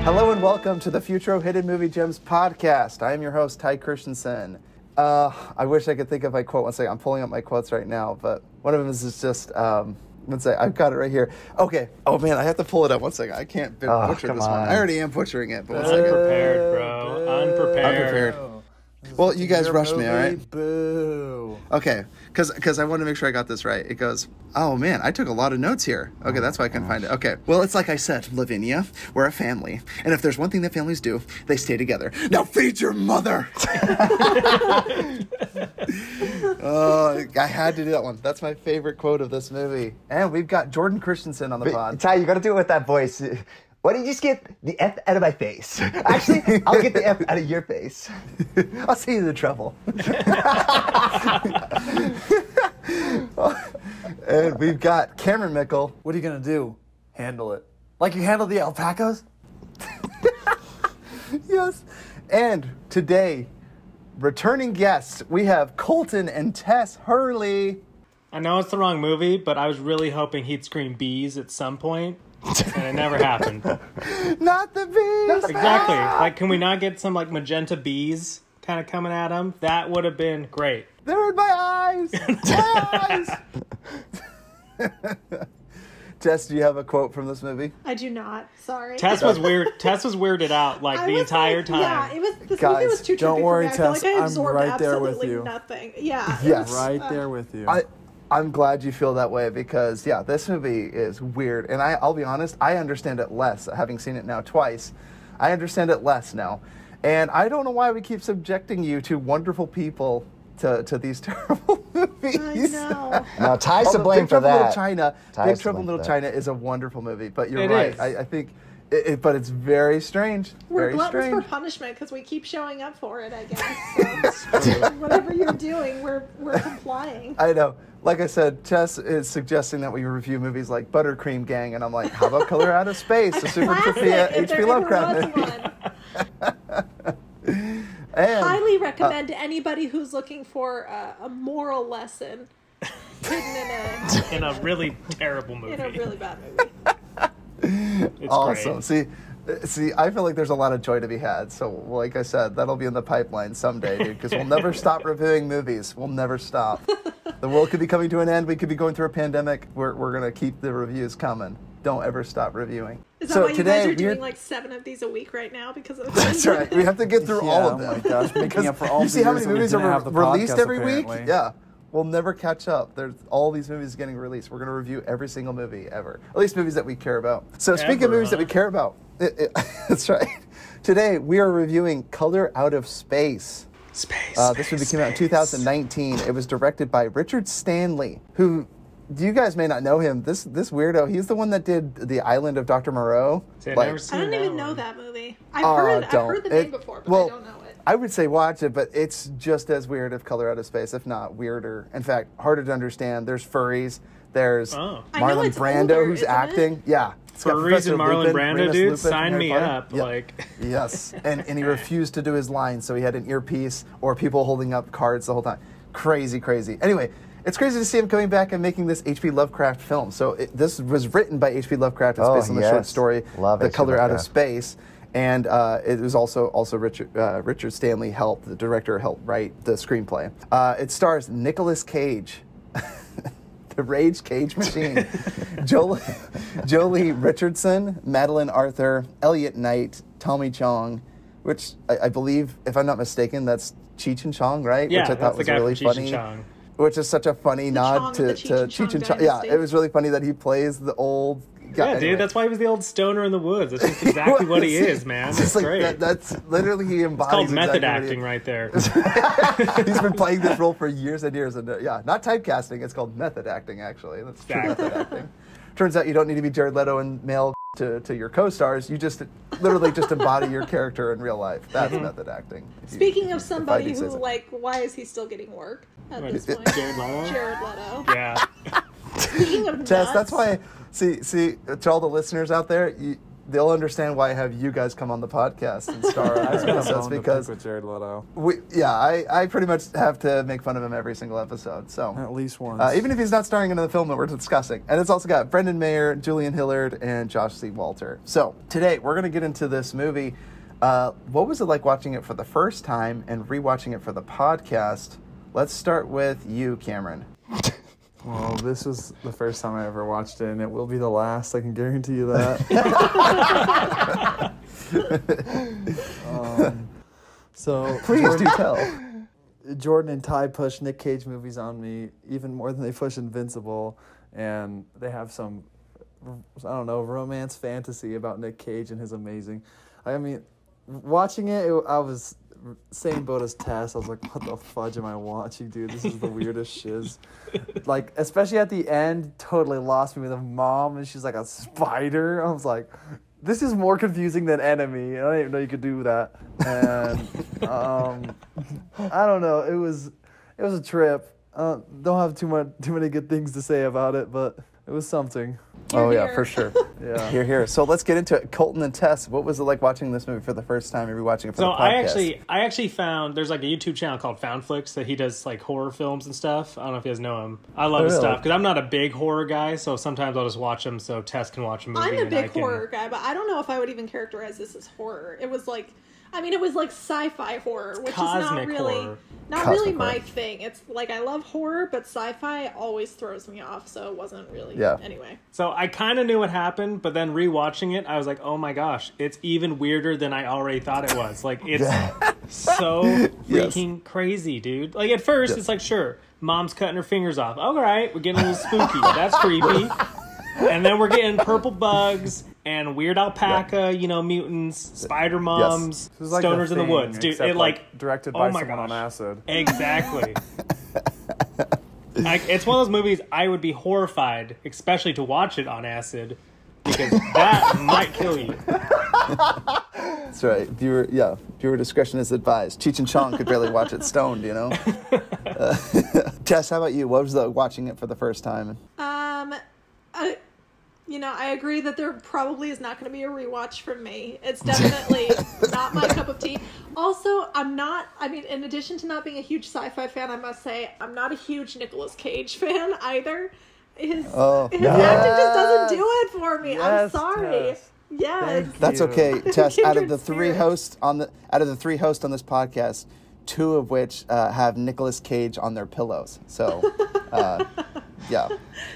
Hello and welcome to the Futro Hidden Movie Gems podcast. I am your host, Ty Christensen. I wish I could think of my quote. One second, I'm pulling up my quotes right now, but one of them is just, one second, I've got it right here. Okay. Oh man, I have to pull it up. One second, I can't butcher this one. I already am butchering it, but one second. Unprepared, bro. Unprepared. Well, you guys rushed me, all right? Boo. Okay, because I want to make sure I got this right. It goes, oh man, I took a lot of notes here. Okay, that's why I couldn't find it. Okay, well, it's like I said, Lavinia, we're a family. And if there's one thing that families do, they stay together. Now feed your mother! I had to do that one. That's my favorite quote of this movie. And we've got Jordan Christensen on the pod. Ty, you got to do it with that voice. Why don't you just get the F out of my face? Actually, I'll get the F out of your face. I'll see you the trouble. And we've got Cameron Mickle. What are you going to do? Handle it. Like you handled the alpacas? Yes. And today, returning guests, we have Colton and Tess Hurley. I know it's the wrong movie, but I was really hoping he'd scream bees at some point, and it never happened. Not the bees! Exactly. Like, can we not get some, like, magenta bees kind of coming at him? That would have been great. They're in my eyes! My eyes! Tess, do you have a quote from this movie? I do not. Sorry. Tess was weirded out, like, the entire time. Yeah, this Guys, movie was too trippy don't worry, for me. I Tess, feel like I I'm absorbed right there with absolutely you. nothing. Yeah. Yes. Right there with you. I'm glad you feel that way because, yeah, this movie is weird. And I'll be honest, I understand it less, having seen it now twice. I understand it less now. And I don't know why we keep subjecting you to wonderful people to these terrible movies. I know. No, Ty's to blame Big for Trouble in Little that. China. Big Trouble in Little China is a wonderful movie, but you're right. I think, but it's very strange. We're very gluttons strange. for punishment because we keep showing up for it, I guess. So whatever you're doing, we're complying. I know. Like I said, Tess is suggesting that we review movies like Buttercream Gang, and I'm like, how about Color Out of Space? A super trippy H.P. Lovecraft movie. Highly recommend to anybody who's looking for a moral lesson hidden In a really terrible movie. in a really bad movie. It's Awesome. great. See, I feel like there's a lot of joy to be had. So, like I said, that'll be in the pipeline someday, dude, because we'll never stop reviewing movies. We'll never stop. The world could be coming to an end. We could be going through a pandemic. We're going to keep the reviews coming. Don't ever stop reviewing. Is that why you guys are doing like 7 of these a week right now? Because of That's right. We have to get through all of them. Oh my gosh, making up for all you see how many the years movies that we didn't are have the released podcast, every apparently. week? Yeah. We'll never catch up. There's all these movies getting released. We're going to review every single movie ever. At least movies that we care about. So speaking of movies that we care about, that's right. Today we are reviewing Color Out of Space. This movie came out in 2019. It was directed by Richard Stanley, who, you guys may not know him. This weirdo, he's the one that did The Island of Dr. Moreau. See, I don't even know that movie. I've heard the name before, but I don't know it. I would say watch it, but it's just as weird as Color Out of Space, if not weirder. In fact, harder to understand. There's furries. There's Marlon Brando, who's acting. Yeah. Furries and Marlon Brando, dude, sign me up. Yep. Like, yes, and he refused to do his lines, so he had an earpiece or people holding up cards the whole time. Crazy. Anyway, it's crazy to see him coming back and making this H.P. Lovecraft film. So this was written by H.P. Lovecraft. It's based on the short story, The Color Out of Space. And it was also Richard Stanley helped, the director helped write the screenplay. It stars Nicolas Cage, the Rage Cage Machine, Jolie Richardson, Madeline Arthur, Elliot Knight, Tommy Chong, which I believe, if I'm not mistaken, that's Cheech and Chong, right? Yeah, which I thought was really funny. Which is such a funny nod to Cheech and Chong. Yeah, it was really funny that he plays the old guy. Yeah, dude, that's why he was the old stoner in the woods. That's just exactly what he is, man. That's like, great. That's literally, he embodies. It's called method acting right there. He's been playing this role for years and years. And yeah, not typecasting. It's called method acting, actually. That's true method acting. Turns out you don't need to be Jared Leto and male to your co-stars. You just literally just embody your character in real life. That's method acting. Speaking of somebody who, like, why is he still getting work at this point? Jared Leto? Jared Leto. Yeah. Speaking of Tess, nuts, that's why, see, to all the listeners out there, they'll understand why I have you guys come on the podcast and star on our episodes because with Jared Leto. I pretty much have to make fun of him every single episode. So At least once. even if he's not starring in the film that we're discussing. And it's also got Brendan Mayer, Julian Hillard, and Josh C. Walter. So today we're going to get into this movie. What was it like watching it for the first time and rewatching it for the podcast? Let's start with you, Cameron. Well, this was the first time I ever watched it, and it will be the last. I can guarantee you that. So Please do tell. Jordan and Ty push Nick Cage movies on me even more than they push Invincible, and they have some, I don't know, romance fantasy about Nick Cage and his amazing. I mean, watching it, I was same boat as Tess. I was like, what the fudge am I watching, dude? This is the weirdest shiz. Like, especially at the end, totally lost me with a mom, and she's like a spider. I was like, this is more confusing than Enemy. I didn't even know you could do that. And I don't know. It was a trip. Don't have too many good things to say about it, but it was something. Oh, yeah, Here. for sure. Yeah. Here. So let's get into it. Colton and Tess, what was it like watching this movie for the first time and rewatching it for the podcast? I actually found there's like a YouTube channel called Foundflix that he does like horror films and stuff. I don't know if you guys know him. I love his stuff because I'm not a big horror guy, so sometimes I'll just watch them so Tess can watch a movie. I'm a big horror guy, but I don't know if I would even characterize this as horror. It was like, it was like sci-fi horror, which Cosmic is horror. not Cosmic really my horror. thing. It's like I love horror, but sci-fi always throws me off, so it wasn't really. Yeah. Anyway. So I kind of knew what happened, but then rewatching it, I was like, oh my gosh, it's even weirder than I already thought it was. Like, it's so freaking crazy, dude. Like, at first, it's like, sure, mom's cutting her fingers off. All right, we're getting a little spooky. That's creepy. And then we're getting purple bugs and weird alpaca, mutants, spider moms, It was like stoners The in the Thing, woods, dude. except, It like directed oh by my someone on gosh. acid. Exactly. It's one of those movies I would be horrified, especially to watch it on acid, because that might kill you. That's right. Viewer discretion is advised. Cheech and Chong could barely watch it stoned, Tess, how about you? What was it watching it for the first time? I agree that there probably is not going to be a rewatch from me. It's definitely not my cup of tea. Also, in addition to not being a huge sci-fi fan, I must say, I'm not a huge Nicolas Cage fan either. His acting just doesn't do it for me. I'm Yes, sorry. Tess. Yes. That's okay, Tess. Out of the Kindred three hosts on this podcast, two of which have Nicolas Cage on their pillows. So, yeah.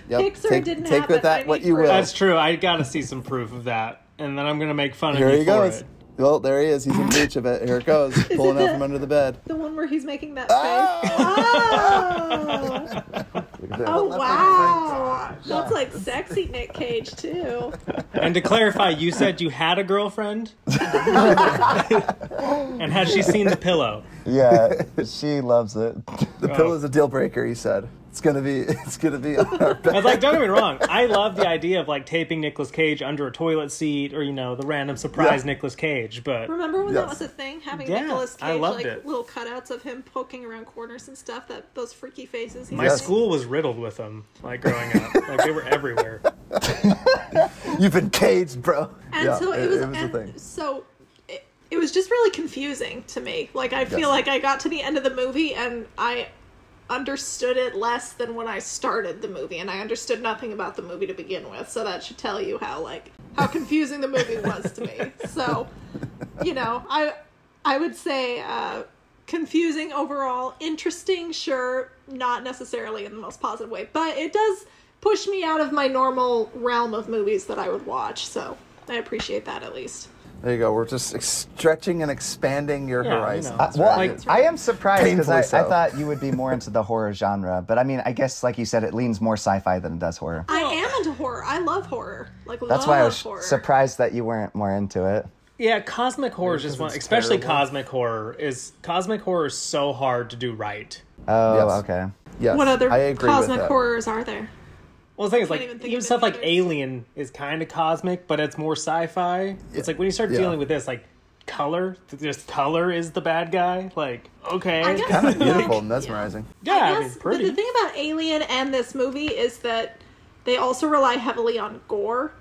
Yep. Pixar didn't take have with it. that I what need you will. proof. That's true. I gotta see some proof of that, and then I'm gonna make fun Here of you he for goes. it. Well, there he is. He's in breach of it. Here it goes. Pulling out from under the bed. The one where he's making that face. Oh, wow. That's like sexy Nick Cage, too. And to clarify, you said you had a girlfriend, and has she seen the pillow? Yeah, she loves it. The pillow's a deal breaker, he said. It's gonna be on our bed. I was like, don't get me wrong. I love the idea of like taping Nicolas Cage under a toilet seat, or the random surprise Nicolas Cage. But Remember when that Yes. was a thing? Having Yeah, Nicolas I Cage, loved like it. little cutouts of him poking around corners and stuff. Those freaky faces. my Yes. school was riddled with them, like growing up. Like they were everywhere. You've been caged, bro. And yeah, so it was a and thing. So it was just really confusing to me. Like I feel like I got to the end of the movie and I understood it less than when I started the movie, and I understood nothing about the movie to begin with. So that should tell you how confusing the movie was to me. So, I would say confusing overall, interesting, sure, not necessarily in the most positive way, but it does push me out of my normal realm of movies that I would watch. So I appreciate that at least. There you go. We're just stretching and expanding your horizon. I am surprised because Painfully I so. thought you would be more into the horror genre. But I mean, I guess, like you said, it leans more sci-fi than it does horror. I am into horror. I love horror. That's why I was horror. surprised that you weren't more into it. Yeah, cosmic horror is just one, it's especially terrible. cosmic horror is so hard to do right. Oh, Yes. okay. Yes, What other I agree with cosmic that. horrors are there? Well, the thing is, Can't like, even think even of stuff any like others. Alien is kind of cosmic, but it's more sci-fi. It's like when you start Yeah. dealing with this, like, color, just color is the bad guy. Like, okay. I guess Kind of beautiful like, and mesmerizing. Yeah, I I mean, guess pretty. the thing about Alien and this movie is that they also rely heavily on gore.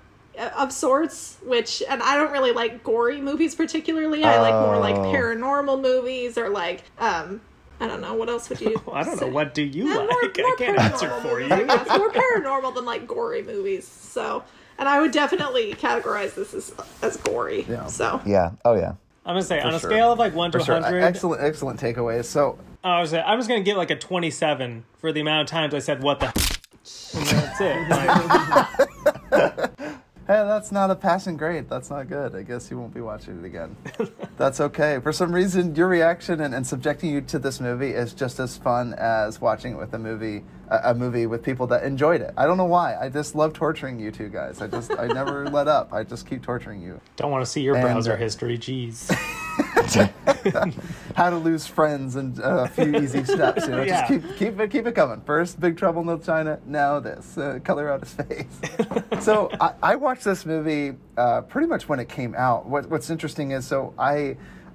of sorts, and I don't really like gory movies particularly. I like more like paranormal movies or like I don't know, what else would you I don't know, what do you Yeah, like? more I can't answer for movies, you. I guess. More paranormal than like gory movies. So, and I would definitely categorize this as gory. Yeah. So Yeah. Oh yeah. I'm gonna say on a sure. scale of like 1 to For sure. 100. Excellent takeaways. So I was just gonna give like a 27 for the amount of times I said what the and that's it. Like, hey, that's not a passing grade. That's not good. I guess you won't be watching it again. That's okay. For some reason, your reaction and subjecting you to this movie is just as fun as watching it with a movie with people that enjoyed it. I don't know why. I just love torturing you two guys. I never let up. I just keep torturing you. don't want to see your browser history. Jeez. How to lose friends and a few easy steps. You know, Yeah. just keep it coming. First, Big Trouble in Little China. Now this. Color out his face. So I watched this movie pretty much when it came out. What's interesting is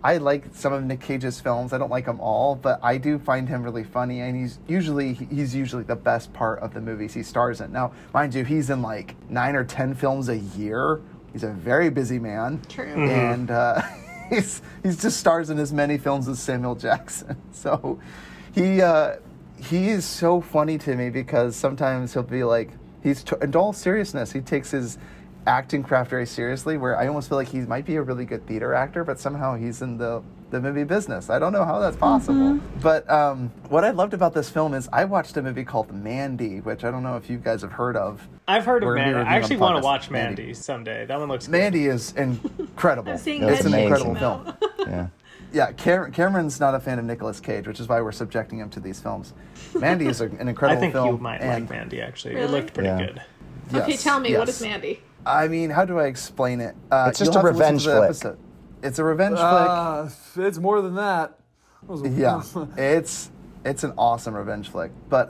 I like some of Nick Cage's films. I don't like them all, but I do find him really funny, and he's usually the best part of the movies he stars in. Now, mind you, he's in like 9 or 10 films a year. He's a very busy man. True. And he's just stars in as many films as Samuel Jackson. So he is so funny to me because sometimes he'll be like, in all seriousness, he takes his acting craft very seriously, where I almost feel like he might be a really good theater actor, but somehow he's in the movie business. I don't know how that's possible. But what I loved about this film is I watched a movie called Mandy, which I don't know if you guys have heard of. I've heard of We're gonna be Mandy. reviewing I actually on want to podcast. watch Mandy someday. That one looks good. Mandy is incredible. I'm seeing It's It's an amazing. incredible now. film. Yeah. Yeah, Cameron's not a fan of Nicolas Cage, which is why we're subjecting him to these films. Mandy is an I incredible think film. you might and like Mandy, actually. It Really? looked pretty Yeah. good. Okay, yes, tell me, what yes. is Mandy? I mean, how do I explain it? It's just you'll a have to listen revenge to the flick. episode. It's a revenge It's more than that. Yeah, it's an awesome revenge flick. But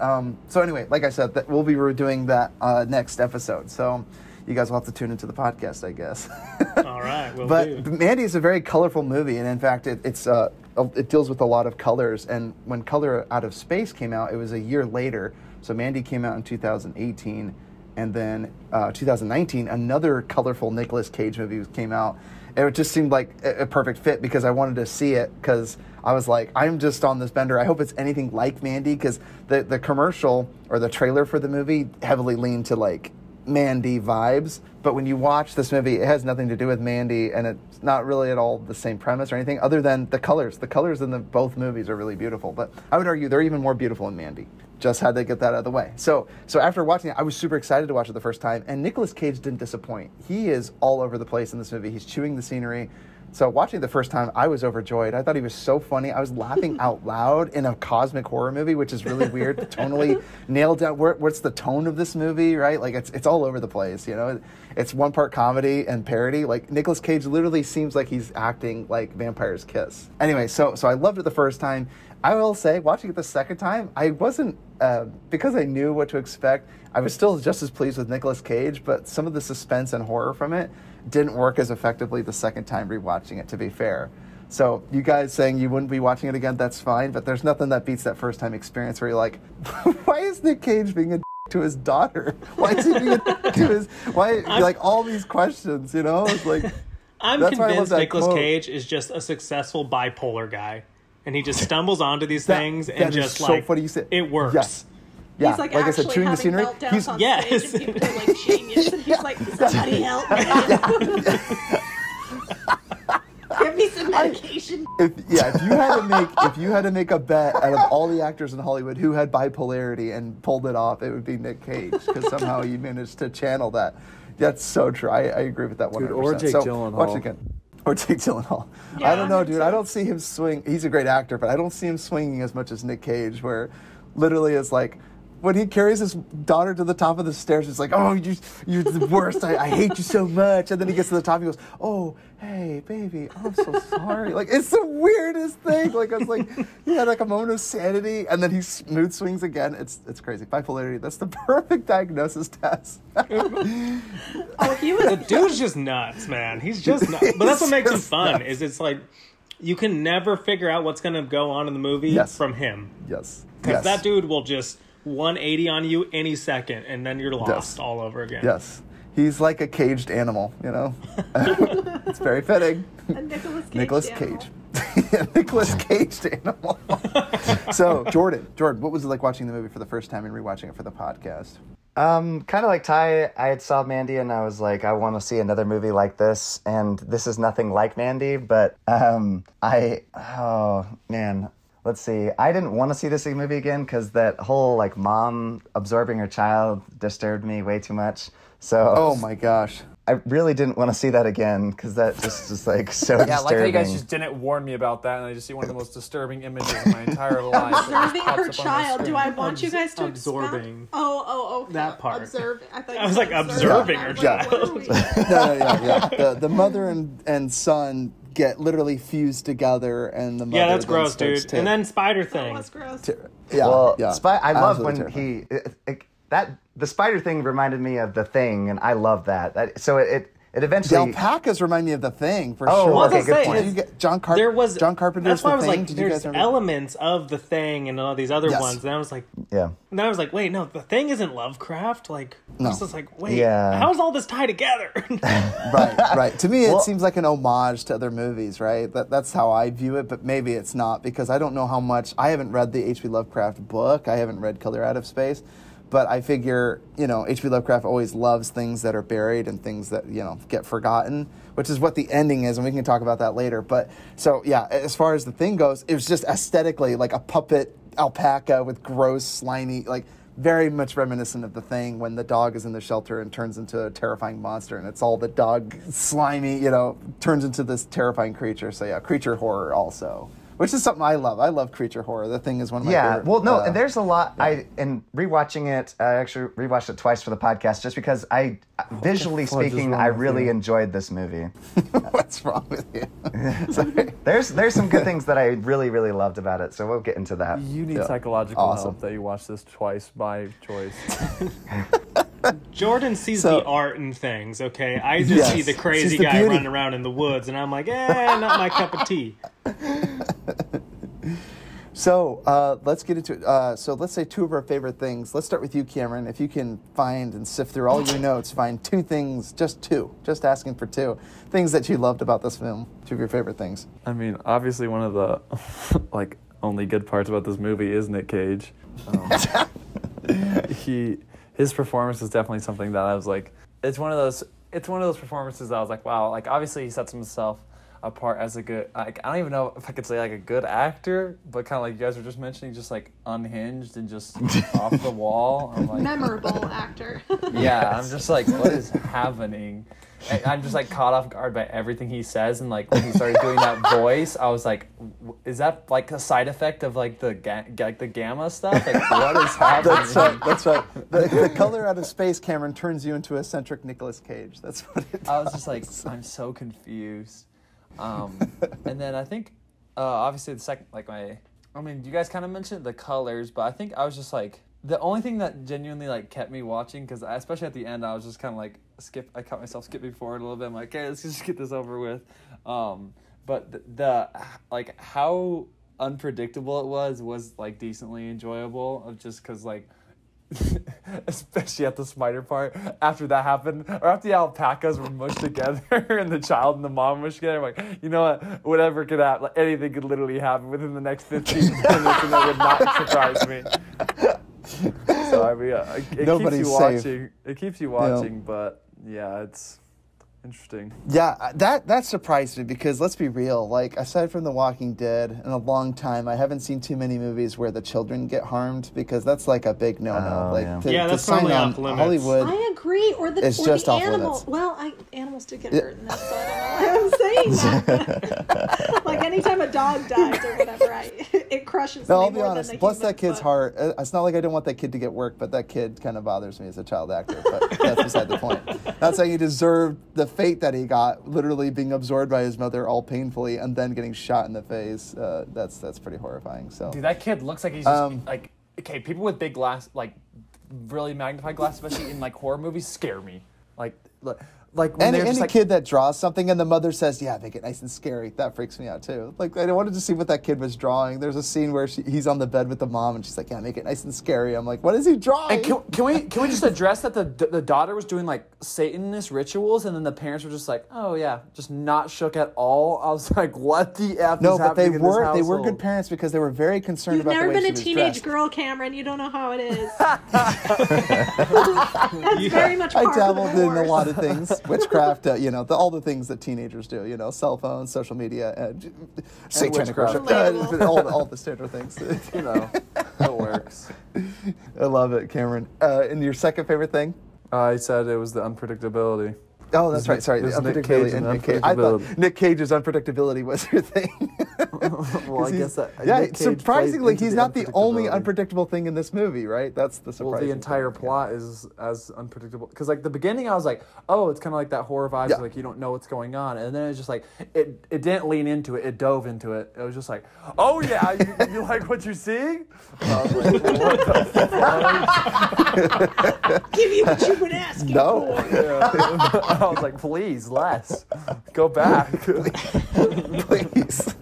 so anyway, like I said, we'll be doing that next episode. So you guys will have to tune into the podcast, I guess. All right, we'll But do. Mandy is a very colorful movie, and in fact, it deals with a lot of colors. And when Color Out of Space came out, it was a year later. So Mandy came out in 2018, and then 2019, another colorful Nicolas Cage movie came out. And it just seemed like a perfect fit because I wanted to see it because I was like, I'm just on this bender. I hope it's anything like Mandy, because the commercial or the trailer for the movie heavily leaned to like Mandy vibes. But when you watch this movie, it has nothing to do with Mandy, and it's not really at all the same premise or anything other than the colors. The colors in both movies are really beautiful, but I would argue they're even more beautiful in Mandy. Just had to get that out of the way. So after watching it, I was super excited to watch it the first time, and Nicolas Cage didn't disappoint. He is all over the place in this movie. He's chewing the scenery. So watching it the first time, I was overjoyed. I thought he was so funny. I was laughing out loud in a cosmic horror movie, which is really weird. Tonally nailed down. What's the tone of this movie, right? Like it's all over the place, you know? It's one part comedy and parody. Like Nicolas Cage literally seems like he's acting like Vampire's Kiss. Anyway, so I loved it the first time. I will say, watching it the second time, I wasn't, because I knew what to expect, I was still just as pleased with Nicolas Cage, but some of the suspense and horror from it didn't work as effectively the second time rewatching it, to be fair. So you guys saying you wouldn't be watching it again, that's fine, but there's nothing that beats that first time experience where you're like, why is Nick Cage being a to his daughter? Why is he being a to his, like all these questions, you know? It's like, I'm that's why I love convinced that Nicolas quote. Cage is just a successful bipolar guy. And he just stumbles onto these things that and is just so like, funny you said. it works. Yes. Yeah, He's like I actually said, chewing the having scenery. meltdowns on Yes. stage, and people are like genius, and he's like, somebody help me. Give me some medication. If you had to make a bet out of all the actors in Hollywood who had bipolarity and pulled it off, it would be Nick Cage, because somehow you managed to channel that. That's so true. I agree with that 100%. Dude, or Jake Gyllenhaal. Watch it again. Or Jake Gyllenhaal. Yeah, I don't know, him dude. too. I don't see him swing. He's a great actor, but I don't see him swinging as much as Nick Cage, where literally it's like, when he carries his daughter to the top of the stairs, it's like, oh, you're the worst. I hate you so much. And then he gets to the top and he goes, oh, hey, baby, I'm so sorry. Like, it's the weirdest thing. Like, I was like, he had like a moment of sanity, and then he mood swings again. It's crazy. Bipolarity, that's the perfect diagnosis test. Oh, he was. The dude's just nuts, man. He's just nuts. But that's what makes him just fun, nuts. is it's like, you can never figure out what's going to go on in the movie Yes. from him. Yes. Because that dude will just 180 on you any second, and then you're lost all over again. Yes. He's like a caged animal, you know? It's very fitting. A Nicolas Cage. Nicolas Caged animal. So, Jordan, what was it like watching the movie for the first time and rewatching it for the podcast? Kind of like Ty, I had saw Mandy and I was like, I want to see another movie like this. And this is nothing like Mandy, but oh man, let's see. I didn't want to see this movie again because that whole like mom absorbing her child disturbed me way too much. So oh my gosh. I really didn't want to see that again because that just is like so disturbing. Yeah, like how you guys just didn't warn me about that, and I just see one of the most disturbing images in my entire life. Observing her child. Do I want you guys to absorbing? Oh, okay. That part. Observe. I was like observing her child. No. The mother and son get literally fused together, and the mother that's gross, dude. And then spider thing. That was gross. I love when terrifying. the spider thing reminded me of The Thing, and I love that. So it The eventually. alpacas remind me of The Thing for Oh, sure. okay, good point. Did you get John Carpenter's That's why I was The Thing? like, Did you guys there's remember? elements of The Thing and all these other Yes. ones. And I was like, Yeah. and I was like, wait, no, The Thing isn't Lovecraft. Like, I No. was just like, wait, Yeah. how is all this tied together? Right. To me, Well- it seems like an homage to other movies, right? That's how I view it, but maybe it's not because I don't know how much. I haven't read the H.P. Lovecraft book. I haven't read Color Out of Space. But I figure, H.P. Lovecraft always loves things that are buried and things that, get forgotten, which is what the ending is, and we can talk about that later. But, so, yeah, as far as The Thing goes, it was just aesthetically like a puppet alpaca with gross, slimy, like, very much reminiscent of The Thing when the dog is in the shelter and turns into a terrifying monster, and it's all the dog slimy, turns into this terrifying creature. So, yeah, creature horror also. Which is something I love. I love creature horror. The Thing is one of my favorite. Well, no, and there's a lot. In rewatching it, I actually rewatched it twice for the podcast just because visually speaking, I really enjoyed this movie. What's wrong with you? Sorry. There's some good things that I really, really loved about it, so we'll get into that. You need psychological help that you watch this twice by choice. Jordan sees the art in things, okay? I just see the crazy guy beauty. running around in the woods, and I'm like, not my cup of tea. So let's get into it. So let's say two of our favorite things. Let's start with you, Cameron. If you can find and sift through all your notes, find two things, just asking for two things that you loved about this film, two of your favorite things. I mean, obviously one of the only good parts about this movie is Nick Cage. His performance is definitely something that I was like, it's one of those performances that I was like, wow, like obviously he sets himself apart as a good, I don't even know if I could say like a good actor, but kind of like you guys were just mentioning, just like unhinged and just off the wall. I'm like, Memorable actor. yeah, I'm just like, what is happening? I'm just like caught off guard by everything he says, and like when he started doing that voice, I was like, is that like a side effect of like the gamma stuff? Like what is happening? That's right. The Color Out of Space, Cameron, turns you into eccentric Nicolas Cage. That's what it does. I was just like, I'm so confused. And then I think, obviously the second, you guys kind of mentioned the colors, but I think I was just like, the only thing that genuinely like kept me watching, because especially at the end, I was just kind of like I caught myself skipping forward a little bit. I'm like, okay, let's just get this over with. But the like how unpredictable it was like decently enjoyable, of just because like. Especially at the spider part, after that happened, or after the alpacas were mushed together and the child and the mom mushed together, I'm like, you know what, whatever could happen, like, anything could literally happen within the next 15 minutes and that would not surprise me. So I mean, it keeps you watching, but yeah, it's interesting. Yeah, that surprised me because let's be real. Like, aside from The Walking Dead, in a long time, I haven't seen too many movies where the children get harmed because that's like a big no-no. That's sign probably on off limits. Hollywood. I agree. Or the animal. limits. Well, animals do get hurt in that, so I don't know why I'm saying that. Like anytime a dog dies or whatever, it crushes me. No, I'll be more honest. than the Bless that humans, kid's but- heart. It's not like I don't want that kid to get work, but that kid kind of bothers me as a child actor. But that's beside the point. Not saying he deserved the fate that he got, literally being absorbed by his mother all painfully and then getting shot in the face. That's pretty horrifying. So, Dude, that kid looks like he's just like, okay, people with big glass, like really magnified glass, especially in like horror movies, scare me. Like, look, like when they're just Any like, kid that draws something and the mother says, yeah, make it nice and scary, that freaks me out too. Like, I wanted to see what that kid was drawing. There's a scene where he's on the bed with the mom and she's like, yeah, make it nice and scary. I'm like, what is he drawing? And can we just address that the daughter was doing like Satanist rituals, and then the parents were just like, oh yeah, just not shook at all. I was like, what the F No, is but they happening in this were household? good parents because they were very concerned You've about the never way been she a was teenage dressed. girl, Cameron. You don't know how it is. That's very much I part of dabbled the in a course. lot of things, witchcraft, all the things that teenagers do, cell phones, social media, and satanic witchcraft. worship, all the standard things. It works. I love it, Cameron. And your second favorite thing? I said it was the unpredictability. Oh, that's right. Sorry, the There's Nick unpredictability. Cage and Nick Cage. I thought unpredictability. Nick Cage's unpredictability was your thing. Well, I guess that. Yeah, Nick Cage surprisingly, plays into he's not the only unpredictability. unpredictable thing in this movie, right? That's the surprise. Well, the entire plot is as unpredictable. Because, like, the beginning, I was like, oh, it's kind of like that horror vibe. Yeah. Like, you don't know what's going on. And then it's just like, it didn't lean into it. It dove into it. It was just like, oh, yeah, you like what you're seeing? I was like, what the fuck? Give you what you've been asking No. for. Yeah. I was like, please, less. Go back. Please.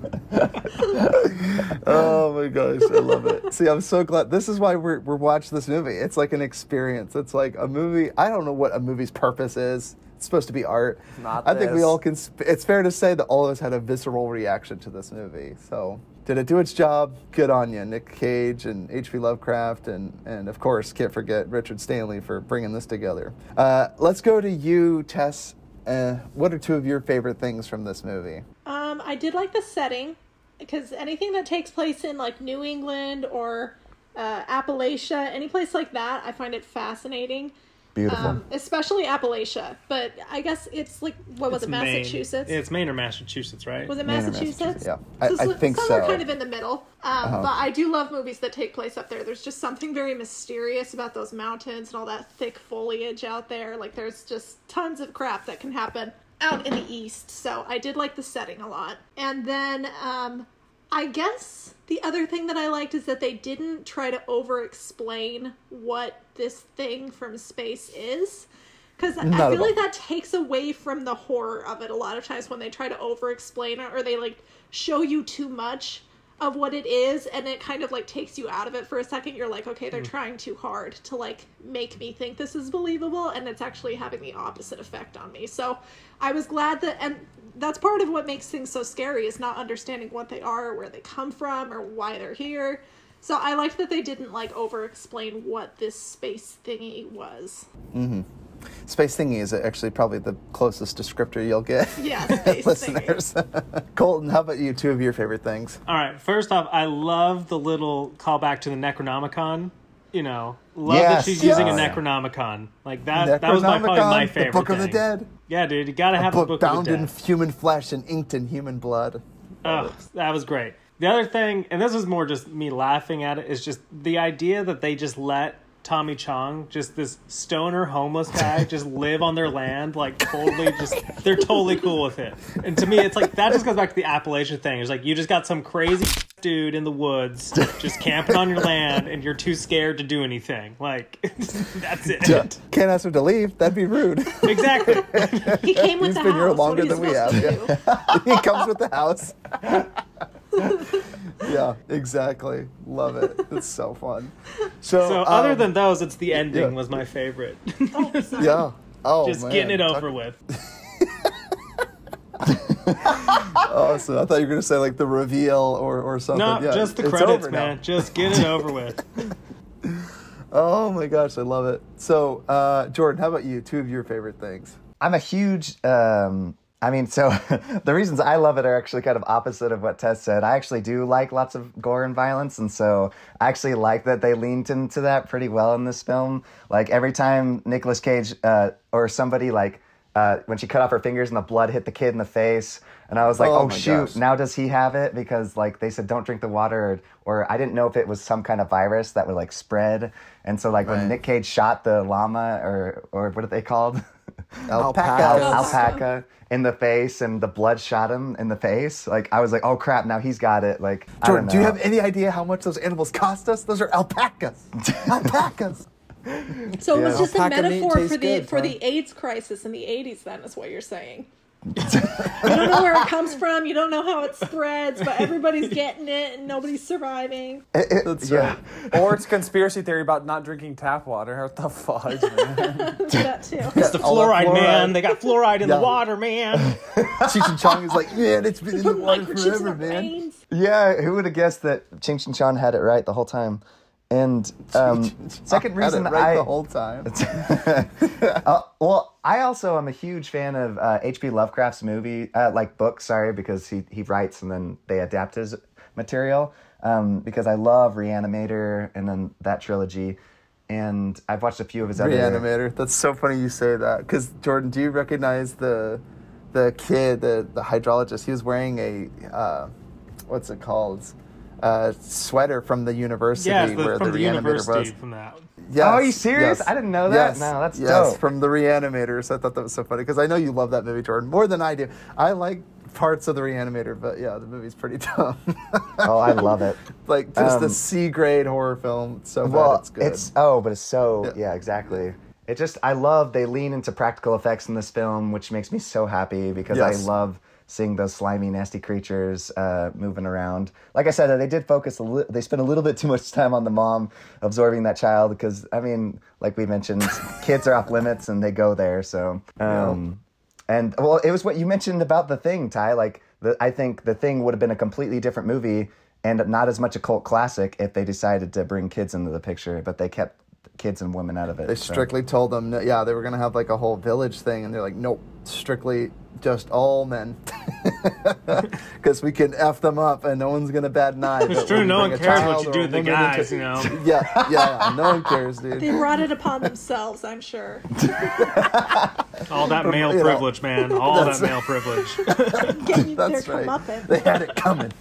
Oh my gosh, I love it. See, I'm so glad. This is why we're watching this movie. It's like an experience. It's like a movie. I don't know what a movie's purpose is. It's supposed to be art. Not I think we this. all can. It's fair to say that all of us had a visceral reaction to this movie. So, did it do its job? Good on you, Nick Cage and H.P. Lovecraft, and of course, can't forget Richard Stanley for bringing this together. Let's go to you, Tess. What are two of your favorite things from this movie? I did like the setting, because anything that takes place in like New England or Appalachia, any place like that, I find it fascinating. Beautiful. Especially Appalachia, but I guess it's like, what was it, Maine. Massachusetts? It's Maine or Massachusetts, right? Was it Maine or Massachusetts? Yeah, I think so. Somewhere kind of in the middle. But I do love movies that take place up there. There's just something very mysterious about those mountains and all that thick foliage out there. Like, there's just tons of crap that can happen out in the east. So I did like the setting a lot. And then I guess the other thing that I liked is that they didn't try to over-explain what this thing from space is. Because I feel like that takes away from the horror of it a lot of times when they try to over-explain it, or they, like, show you too much of what it is, and it kind of, like, takes you out of it for a second. You're like, okay, they're trying too hard to, like, make me think this is believable, and it's actually having the opposite effect on me. So I was glad that, and that's part of what makes things so scary, is not understanding what they are, or where they come from, or why they're here. So I liked that they didn't, like, over-explain what this space thingy was. Mm-hmm. Space thingy is actually probably the closest descriptor you'll get. Yeah, space listeners. Colton, how about you? Two of your favorite things. All right. First off, I love the little callback to the Necronomicon. Love that she's using a Necronomicon. Like that. That was probably my favorite. The Book of the thing. Dead. Yeah, dude, you gotta have a book bound of the in Dead. human flesh and inked in human blood. Oh, that was great. The other thing, and this was more just me laughing at it, is just the idea that they just let Tommy Chong, just this stoner homeless guy, just live on their land, like totally they're totally cool with it. And to me, it's like, that just goes back to the Appalachian thing. It's like, you just got some crazy dude in the woods just camping on your land, and you're too scared to do anything. Like, that's it. Can't ask him to leave. That'd be rude. Exactly. He came with He's the been house. here longer What are than we you have. supposed to Yeah. do? He comes with the house. Yeah, exactly. Love it. It's so fun. So other than those, it's the ending was my favorite. Oh, sorry. yeah. Oh, Just man. getting it over with. Awesome. I thought you were going to say like the reveal or something. No, Yeah, just the it's credits, over now. man. Just get it over with. Oh my gosh, I love it. So, Jordan, how about you? Two of your favorite things. I'm a huge, so the reasons I love it are actually kind of opposite of what Tess said. I actually do like lots of gore and violence, and so I actually like that they leaned into that pretty well in this film. Like, every time Nicolas Cage or somebody, like, when she cut off her fingers and the blood hit the kid in the face, and I was like, oh my shoot, gosh. now does he have it? Because, like, they said don't drink the water, or I didn't know if it was some kind of virus that would, like, spread. And so, like, when Nick Cage shot the llama, or what are they called? Alpaca in the face, and the blood shot him in the face. Like, I was like, oh crap, now he's got it. Like, Jordan, I don't know. do you have any idea how much those animals cost us? Those are alpacas. Alpacas. So it was just a Alpaca meat metaphor tastes for good, the AIDS crisis in the 80s. Then is what you're saying. You don't know where it comes from. You don't know how it spreads, but everybody's getting it and nobody's surviving. That's right. Or it's conspiracy theory about not drinking tap water. What the fudge, man? That too. It's the fluoride, man. They got fluoride in the water, man. Cheech and Chong is like, man, it's been in the water Microchips forever, in the man. veins. Yeah, who would have guessed that Ching Ching Chong had it right the whole time? And second reason Had it right the whole time. well, I also am a huge fan of H.P. Lovecraft's books, because he writes and then they adapt his material, because I love Reanimator and then that trilogy, and I've watched a few of his other... Reanimator. That's so funny you say that, because, Jordan, do you recognize the kid, the hydrologist? He was wearing a, what's it called? Sweater from the university where the Reanimator was. From that. Yes, oh, are you serious? Yes. I didn't know that. Yes. No, that's yes, dope. from the Reanimator. So I thought that was so funny because I know you love that movie, Jordan, more than I do. I like parts of the Reanimator, but yeah, the movie's pretty dumb. Oh, I love it. Like just a C-grade horror film. It's so bad, it's good. But it's so exactly. It just I love they lean into practical effects in this film, which makes me so happy because I love seeing those slimy, nasty creatures moving around. Like I said, they did focus they spent a little bit too much time on the mom absorbing that child because, I mean, like we mentioned, kids are off limits and they go there. So, and well, it was what you mentioned about The Thing, Ty. Like, I think The Thing would have been a completely different movie and not as much a cult classic if they decided to bring kids into the picture, but they kept kids and women out of it. They strictly told them, they were going to have like a whole village thing, and they're like, nope, strictly just all men. Because we can F them up and no one's going to bat an eye. It's true, no one cares what you do to the guys, you know. Yeah, no one cares, dude. They brought it upon themselves, I'm sure. All that male privilege, man. All that male privilege. Getting their That's right. comeuppance. They had it coming.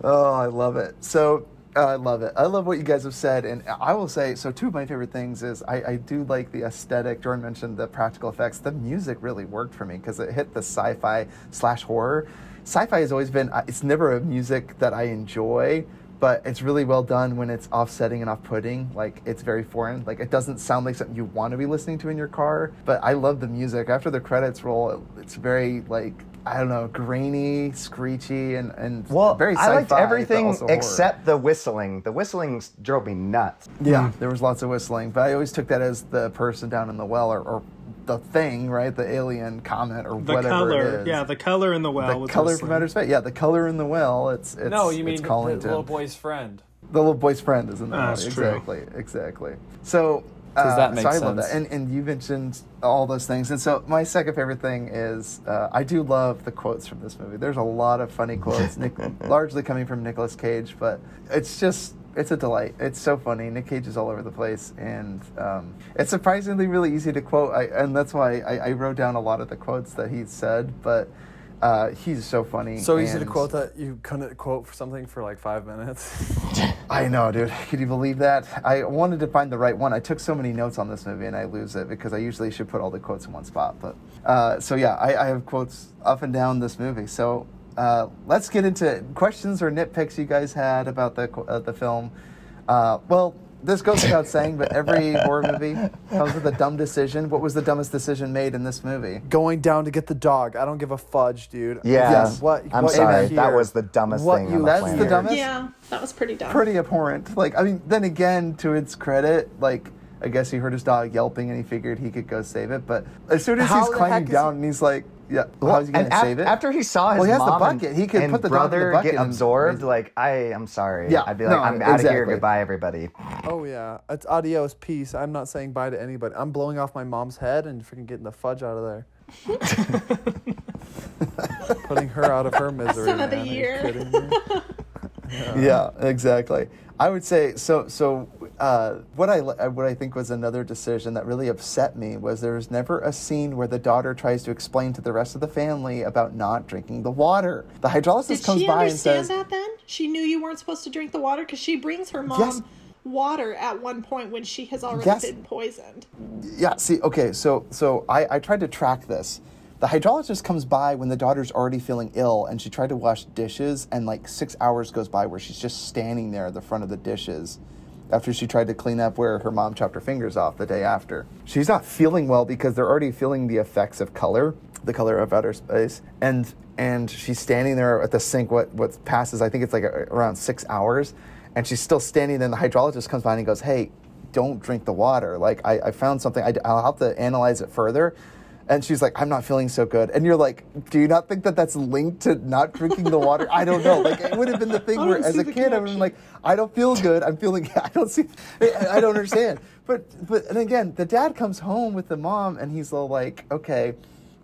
Oh, I love it. So, I love it. I love what you guys have said, and I will say, so two of my favorite things is I do like the aesthetic. Jordan mentioned the practical effects. The music really worked for me because it hit the sci-fi / horror. Sci-fi has always been, it's never a music that I enjoy, but it's really well done when it's offsetting and off-putting. Like, it's very foreign. Like, it doesn't sound like something you want to be listening to in your car, but I love the music. After the credits roll, it's very, like, I don't know, grainy, screechy, and very sci-fi. I liked everything but except the whistling. The whistling drove me nuts. Yeah, there was lots of whistling, but I always took that as the person down in the well, or the thing, right? The alien comet, or the whatever color, it is. Yeah, the color in the well. The was color whistling. from outer space. Yeah, the color in the well. It's No, you mean it's the calling to little him. boy's friend. The little boy's friend is in the well. That's true. Exactly. So. That makes so I love sense. that, and you mentioned all those things, and so my second favorite thing is I do love the quotes from this movie. There's a lot of funny quotes, largely coming from Nicolas Cage, but it's a delight. It's so funny. Nick Cage is all over the place, and it's surprisingly really easy to quote, and that's why I wrote down a lot of the quotes that he said, but he's so funny. So easy to quote that you couldn't quote for something for like 5 minutes. I know, dude. Could you believe that? I wanted to find the right one. I took so many notes on this movie, and I lose it because I usually should put all the quotes in one spot. But so yeah, I have quotes up and down this movie. So let's get into questions or nitpicks you guys had about the film. Well, this goes without saying, but every horror movie comes with a dumb decision. What was the dumbest decision made in this movie? Going down to get the dog. I don't give a fudge, dude. Yeah. Yes. I'm sorry. That was the dumbest thing on the That's planet. the dumbest? Yeah, that was pretty dumb. Pretty abhorrent. Like, I mean, then again, to its credit, like, I guess he heard his dog yelping and he figured he could go save it. But as soon as How he's the climbing heck is down and he's like, yeah, how's he going to save it? After he saw his Well, he has the mom bucket. He could and put the dog in the brother bucket get and- absorbed, like, I'm sorry. Yeah, I'd be like, no, I'm out of here. exactly. Goodbye, everybody. Oh, yeah. It's adios, peace. I'm not saying bye to anybody. I'm blowing off my mom's head and freaking getting the fudge out of there. Putting her out of her misery. Lesson of the man. Are you year. kidding me? Yeah, exactly. I would say so. What I think was another decision that really upset me was there was never a scene where the daughter tries to explain to the rest of the family about not drinking the water. The hydrologist Did comes she by and understand says, that then? She knew you weren't supposed to drink the water because she brings her mom Yes. water at one point when she has already Yes. been poisoned. "Yeah, see, okay, so I tried to track this. The hydrologist comes by when the daughter's already feeling ill, and she tried to wash dishes, and like 6 hours goes by where she's just standing there at the front of the dishes." after she tried to clean up where her mom chopped her fingers off the day after. She's not feeling well because they're already feeling the effects of color, the color of outer space, and she's standing there at the sink. What passes, I think it's like around 6 hours, and she's still standing there. And the hydrologist comes by and he goes, "Hey, don't drink the water. Like I found something. I'll have to analyze it further." And she's like, "I'm not feeling so good." And you're like, do you not think that that's linked to not drinking the water? I don't know. Like, it would have been the thing where, as a kid, I would have been like, I don't feel good. I don't understand. But and again, the dad comes home with the mom, and he's all like, okay,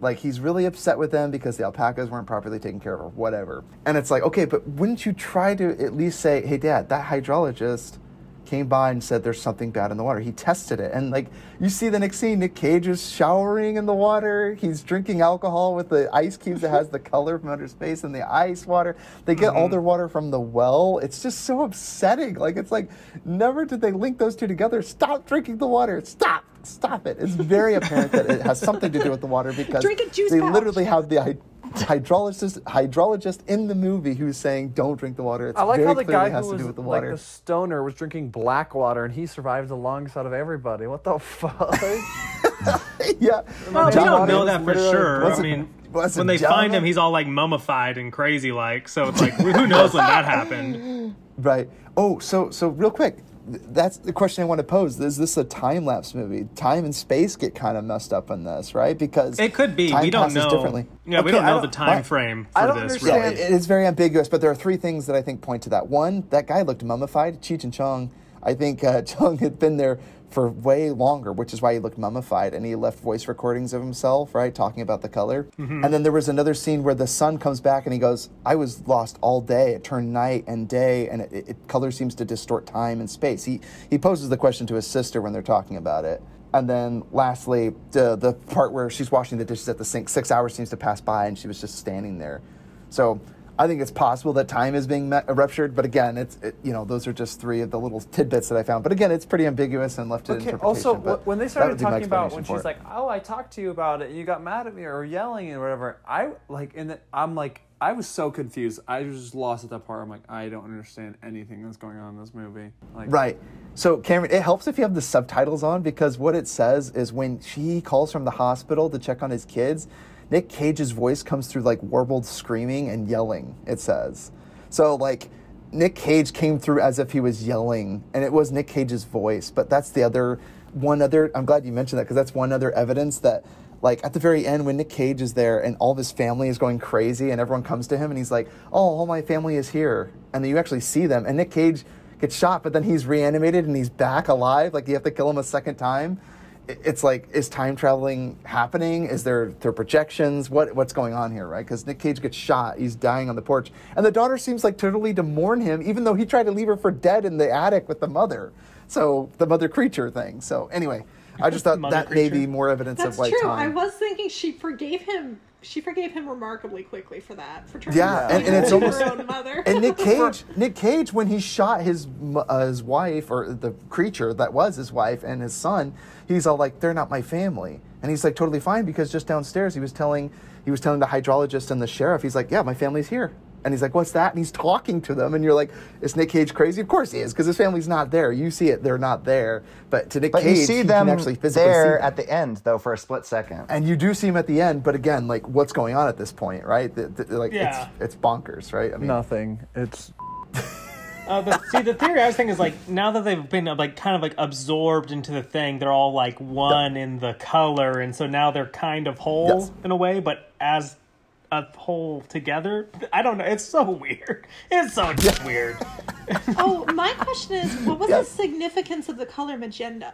like he's really upset with them because the alpacas weren't properly taken care of or whatever. And it's like, okay, but wouldn't you try to at least say, "Hey, Dad, that hydrologist came by and said there's something bad in the water. He tested it." And like, you see the next scene, Nick Cage is showering in the water. He's drinking alcohol with the ice cubes that has the color from outer space and the ice water. They get all their water from the well. It's just so upsetting. Like, it's like, never did they link those two together. Stop drinking the water. Stop it. It's very apparent that it has something to do with the water because they literally have the hydrologist in the movie who's saying don't drink the water. It's I like very how the guy has who to do was with the like water. the stoner was drinking black water and he survived the longest out of everybody. What the fuck? Yeah. Well, we don't know that for sure. Was I it- mean, was it when they John find him, Lennon? he's all like mummified and crazy like. So it's like, who knows when that happened? Right. Oh, so real quick, that's the question I want to pose. Is this a time-lapse movie? Time and space get kind of messed up in this, right? Because It could be. time We don't passes know. differently. Yeah, we Okay, don't know I the time frame I for don't this. understand. Really. It is very ambiguous, but there are three things that I think point to that. One, that guy looked mummified, Cheech and Chong. I think Chong had been there for way longer, which is why he looked mummified, and he left voice recordings of himself, right, talking about the color. Mm-hmm. And then there was another scene where the son comes back and he goes, "I was lost all day. It turned night and day, and color seems to distort time and space." He poses the question to his sister when they're talking about it. And then lastly, the part where she's washing the dishes at the sink, 6 hours seems to pass by, and she was just standing there. So I think it's possible that time is being ruptured, but again, those are just three of the little tidbits that I found. But again, it's pretty ambiguous and left to interpretation. Also, but when they that started would be my talking about when explanation she's for it. like, "Oh, I talked to you about it, and you got mad at me or yelling and whatever," I was so confused. I was just lost at that part. I'm like, I don't understand anything that's going on in this movie. Like, Right. So, Cameron, it helps if you have the subtitles on, because what it says is when she calls from the hospital to check on his kids, Nick Cage's voice comes through like warbled screaming and yelling, it says. So, like, Nick Cage came through as if he was yelling, and it was Nick Cage's voice. But that's I'm glad you mentioned that, because that's one other evidence that, like, at the very end when Nick Cage is there and all of his family is going crazy and everyone comes to him and he's like, "Oh, all my family is here." And then you actually see them, and Nick Cage gets shot, but then he's reanimated and he's back alive. Like, you have to kill him a second time. It's like, is time traveling happening? Is there projections? What's going on here, right? Because Nick Cage gets shot. He's dying on the porch. And the daughter seems like totally to mourn him, even though he tried to leave her for dead in the attic with the mother. So, the mother creature thing. So, anyway, I just thought that may be more evidence That's of, like, true. time. I was thinking she forgave him. She forgave him remarkably quickly for that. For trying Yeah, to and it's her almost own mother. And Nick Cage, when he shot his wife, or the creature that was his wife, and his son, he's all like, "They're not my family," and he's like totally fine, because just downstairs he was telling the hydrologist and the sheriff, he's like, "Yeah, my family's here." And he's like, "What's that?" And he's talking to them, and you're like, "Is Nick Cage crazy?" Of course he is, because his family's not there. You see it; they're not there. But to Nick Cage, you see he them can actually physically there see them. at the end, though, for a split second. And you do see him at the end, but again, like, what's going on at this point, right? Yeah. It's bonkers, right? I mean, nothing. It's The theory I was thinking is, like, now that they've been like kind of like absorbed into the thing, they're all like one in the color, and so now they're kind of whole in a way, but as a whole together. I don't know. It's so weird. It's so weird. Oh, my question is, what was the significance of the color magenta?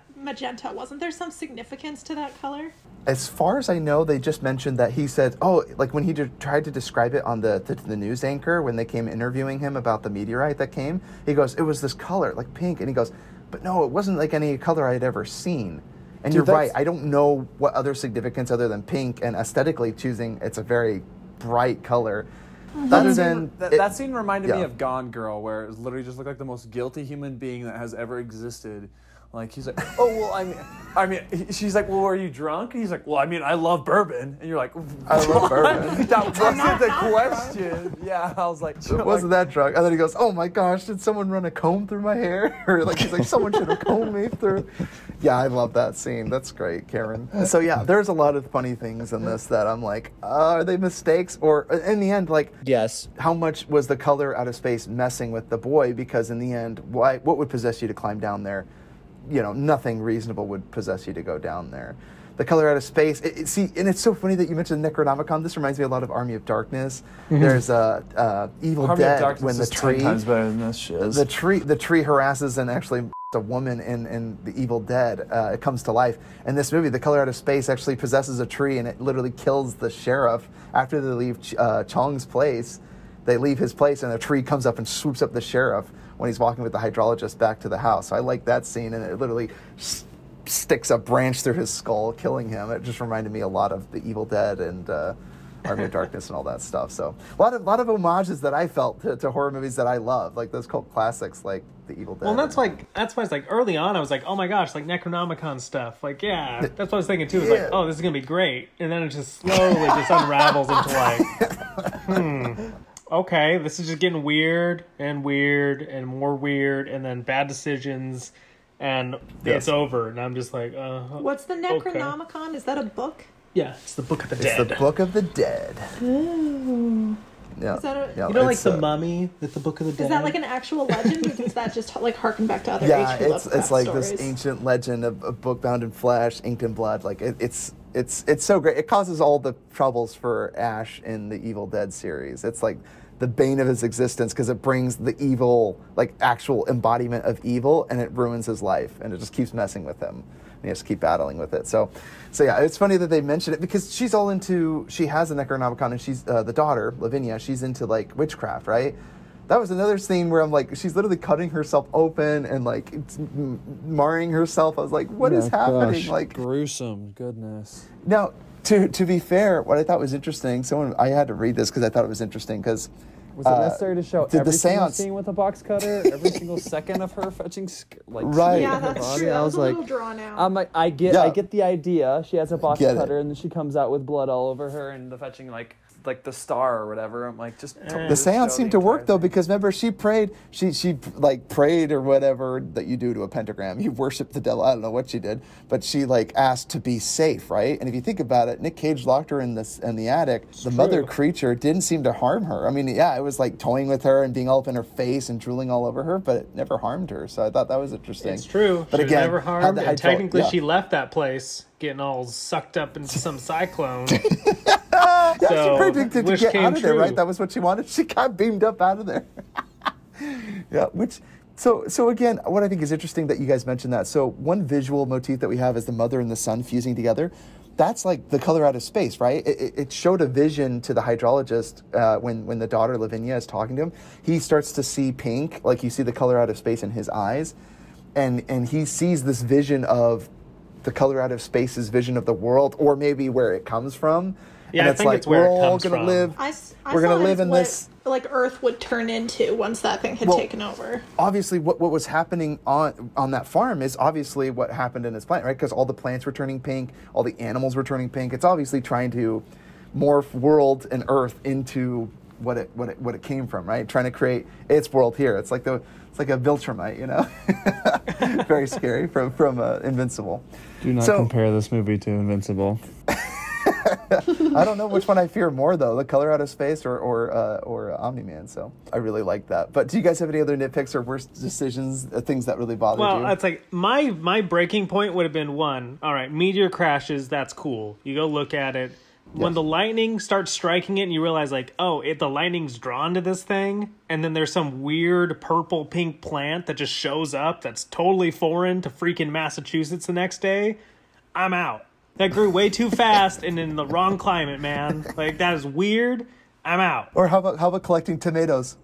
Wasn't there some significance to that color? As far as I know, they just mentioned that he said, like when he tried to describe it on the news anchor when they came interviewing him about the meteorite that came, he goes, "It was this color, like pink," and he goes, "But no, it wasn't like any color I had ever seen." And you're right. I don't know what other significance other than pink, and aesthetically choosing, it's a very bright color. That scene reminded me of Gone Girl, where it literally just looked like the most guilty human being that has ever existed. Like, he's like, "Oh, well, I mean, she's like, well, are you drunk? And he's like, well, I mean, I love bourbon. And you're like, I love bourbon. That wasn't the question. Yeah, I was like, It wasn't that drunk. And then he goes, oh my gosh, did someone run a comb through my hair? Or like, he's like, someone should have combed me through. Yeah, I love that scene. That's great, Karen. So yeah, there's a lot of funny things in this that I'm like, are they mistakes? Or in the end, like, yes. How much was the color out of space messing with the boy? Because in the end, what would possess you to climb down there? You know, nothing reasonable would possess you to go down there. The color out of space. See, and it's so funny that you mentioned Necronomicon. This reminds me a lot of Army of Darkness. Mm-hmm. There's Evil Army Dead of Darkness when the is tree 10 times better than this shit. The tree harasses and actually a woman in the Evil Dead. It comes to life. In this movie, the color out of space actually possesses a tree and it literally kills the sheriff after they leave Chong's place. They leave his place and a tree comes up and swoops up the sheriff when he's walking with the hydrologist back to the house. So I like that scene, and it literally sticks a branch through his skull, killing him. It just reminded me a lot of the Evil Dead and Army of Darkness and all that stuff. So a lot of homages that I felt to horror movies that I love, like those cult classics, like the Evil Dead. Well, that's why it's like early on I was like, oh my gosh, like Necronomicon stuff. Like, yeah, that's what I was thinking too. It was like, oh, this is gonna be great, and then it just slowly just unravels into like, okay, this is just getting weird and more weird, and then bad decisions, and it's over. And I'm just like, what's the Necronomicon? Okay. Is that a book? Yeah, it's the Book of the Dead. It's the Book of the Dead. Ooh. Yeah. Is that you know, like the Mummy, with the Book of the Dead? Is that like an actual legend, or does that just like harken back to other H.P. Lovecraft it's like stories? this ancient legend of a book bound in flesh, inked in blood. Like it's so great. It causes all the troubles for Ash in the Evil Dead series. It's like the bane of his existence because it brings the evil, like actual embodiment of evil, and it ruins his life, and it just keeps messing with him. And he has to keep battling with it. So yeah, it's funny that they mention it because she has a Necronomicon, and she's the daughter, Lavinia, she's into like witchcraft, right? That was another scene where I'm like, she's literally cutting herself open and like marring herself. I was like, what is happening? Gosh, like gruesome, goodness. Now, to be fair, what I thought was interesting, I had to read this because I thought it was interesting because was it necessary to show every single seance scene with a box cutter? Every single second of her fetching right. Yeah, that's true. I was like, little drawn out. I'm like, I get the idea. She has a box cutter, and then she comes out with blood all over her, and the fetching like the star or whatever. I'm like, the seance seemed to work though, because remember she prayed, she like prayed or whatever that you do to a pentagram. You worship the devil. I don't know what she did, but she like asked to be safe, right? And if you think about it, Nick Cage locked her in the attic. The mother creature didn't seem to harm her. I mean, yeah, it was like toying with her and being all up in her face and drooling all over her, but it never harmed her. So I thought that was interesting. It's true. But she again, never harmed. And technically, she left that place getting all sucked up into some cyclone. Yeah, she predicted to get out of there, right? That was what she wanted. She got beamed up out of there. Yeah, so again, what I think is interesting that you guys mentioned that. So one visual motif that we have is the mother and the son fusing together. That's like the color out of space, right? It showed a vision to the hydrologist when the daughter Lavinia is talking to him. He starts to see pink, like you see the color out of space in his eyes, and he sees this vision of the color out of space's vision of the world, or maybe where it comes from. Yeah, and I think it's where it comes from. We're going to live in this. Like Earth would turn into once that thing had taken over. Obviously, what was happening on that farm is obviously what happened in his plant, right? Because all the plants were turning pink, all the animals were turning pink. It's obviously trying to morph world and Earth into what it came from, right? Trying to create its world here. It's like a Viltrumite, you know. Very scary from Invincible. Do not compare this movie to Invincible. I don't know which one I fear more, though, the color out of space or Omni-Man. So I really like that. But do you guys have any other nitpicks or worst decisions, things that really bothered you? Well, it's like my breaking point would have been one. All right, meteor crashes. That's cool. You go look at it. Yes. When the lightning starts striking it, and you realize like, the lightning's drawn to this thing, and then there's some weird purple pink plant that just shows up that's totally foreign to freaking Massachusetts the next day. I'm out. That grew way too fast and in the wrong climate, man. Like, that is weird. I'm out. Or how about collecting tomatoes?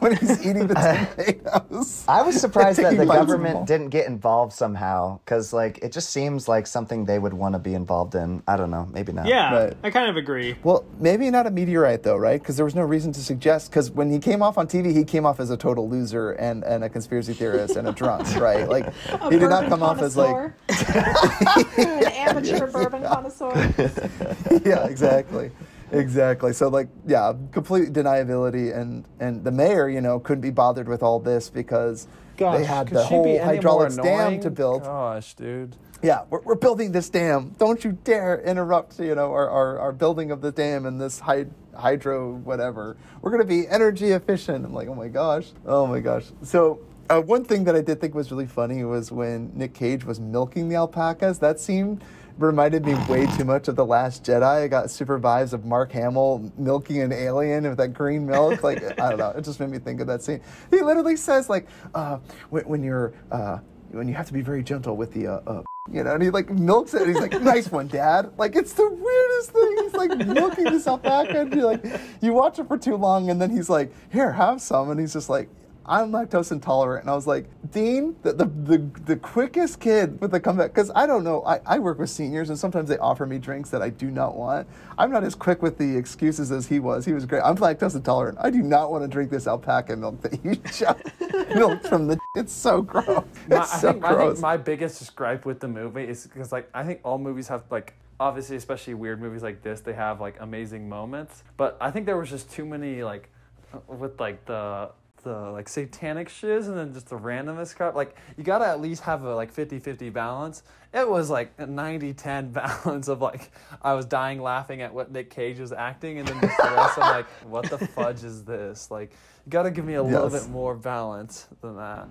when he's eating the tomatoes. I was surprised that He the bites them all. government didn't get involved somehow, because like it just seems like something they would want to be involved in. I don't know, maybe not. Yeah, Right. I kind of agree. Well, maybe not a meteorite though, right? Because there was no reason to suggest. Because when he came off on TV, he came off as a total loser and a conspiracy theorist and a drunk, right? Like he did not come off as like an amateur bourbon connoisseur. yeah, exactly. So like, yeah, complete deniability, and the mayor, couldn't be bothered with all this because they had could the she be whole any hydraulics more dam annoying? to build. Gosh, dude. Yeah, we're building this dam. Don't you dare interrupt, our building of the dam and this hydro whatever. We're going to be energy efficient. I'm like, oh my gosh. So one thing that I did think was really funny was when Nick Cage was milking the alpacas. That scene reminded me way too much of The Last Jedi. I got super vibes of Mark Hamill milking an alien with that green milk. Like, I don't know. It just made me think of that scene. He literally says, like, when you have to be very gentle with the, and he like milks it, and he's like, nice one, Dad. Like, it's the weirdest thing. He's like milking this alpaca, and you watch it for too long, and then he's like, here, have some, and he's just like, I'm lactose intolerant. And I was like, Dean, the quickest kid with the comeback, because I don't know, I work with seniors, and sometimes they offer me drinks that I do not want. I'm not as quick with the excuses as he was. He was great. I'm lactose intolerant. I do not want to drink this alpaca milk that you just milk from the... It's so gross. I think my biggest gripe with the movie is because, like, I think all movies have, like, obviously, especially weird movies like this, they have, like, amazing moments. But I think there was just too many, like, with, like, the like satanic shiz and then just the randomest crap. Like, you gotta at least have a like 50-50 balance. It was like a 90-10 balance of like I was dying laughing at what Nick Cage was acting, and then just the rest I'm like, what the fudge is this? Like, you gotta give me a little bit more balance than that.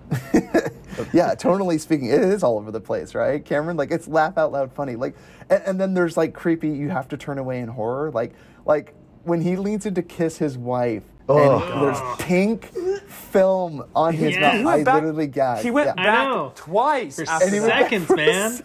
Yeah, tonally speaking, it is all over the place, right, Cameron? Like, it's laugh out loud funny. Like, and then there's like creepy, you have to turn away in horror. Like when he leans in to kiss his wife, and there's pink film on his mouth. I literally gagged. He went back twice. For seconds, man.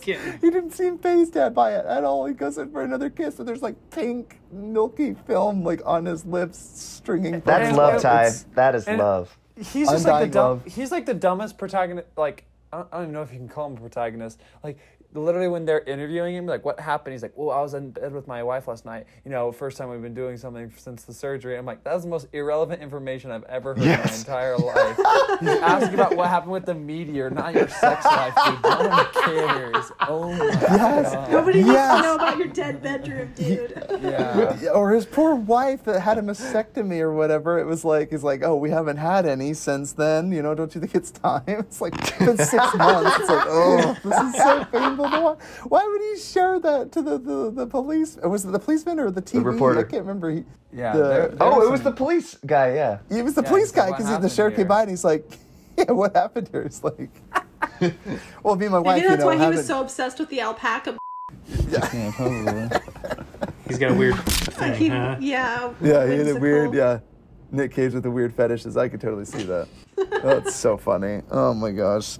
He didn't seem phased by it at all. He goes in for another kiss, and there's like pink, milky film like on his lips, stringing. That's love, Ty. That is love. He's just like he's like the dumbest protagonist. Like, I don't even know if you can call him a protagonist. Like, literally when they're interviewing him, like, what happened? He's like, well, I was in bed with my wife last night. First time we've been doing something since the surgery. I'm like, that was the most irrelevant information I've ever heard in my entire life. He's asking about what happened with the meteor, not your sex life, dude. No one cares. Oh my God. Nobody needs to know about your dead bedroom, dude. Yeah. Or his poor wife that had a mastectomy or whatever. It was like, he's like, oh, we haven't had any since then. Don't you think it's time? It's like, it's been 6 months. It's like, oh, this is so painful. Why would he share that to the police? Was it the policeman or the TV? The reporter. I can't remember. It was the police guy, yeah. It was the police guy, because the sheriff came by and he's like, yeah, what happened here? It's like, well, me and my wife, Maybe that's why he was so obsessed with the alpaca. Yeah, probably. He's got a weird thing, huh? Yeah, he had a weird, Nick Cage with the weird fetishes. I could totally see that. That's so funny. Oh my gosh.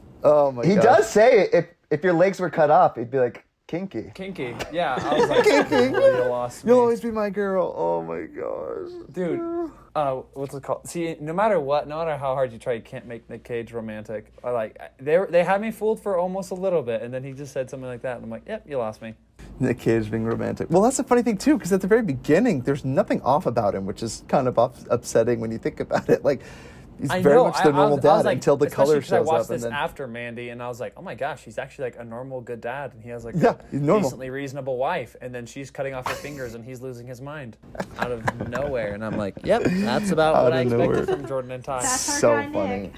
He does say if your legs were cut off, he'd be like, kinky. Kinky. Yeah, I was like, kinky. You lost me. You'll always be my girl. Oh my gosh. Dude, what's it called? See, no matter how hard you try, you can't make Nick Cage romantic. They had me fooled for almost a little bit, and then he just said something like that, and I'm like, yep, you lost me. Nick Cage being romantic. Well, that's the funny thing too, because at the very beginning, there's nothing off about him, which is kind of upsetting when you think about it. Like, he's very much the normal dad until the color shows up. I watched this after Mandy, and I was like, oh my gosh, he's actually like a normal good dad, and he has like he's a normal. decently reasonable wife, and then she's cutting off her fingers, and he's losing his mind out of nowhere, and I'm like, yep, that's about what I expected from Jordan and Ty. That's our So guy, funny.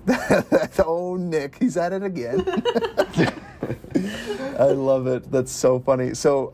Nick. Oh, Nick, he's at it again. I love it. That's so funny. So,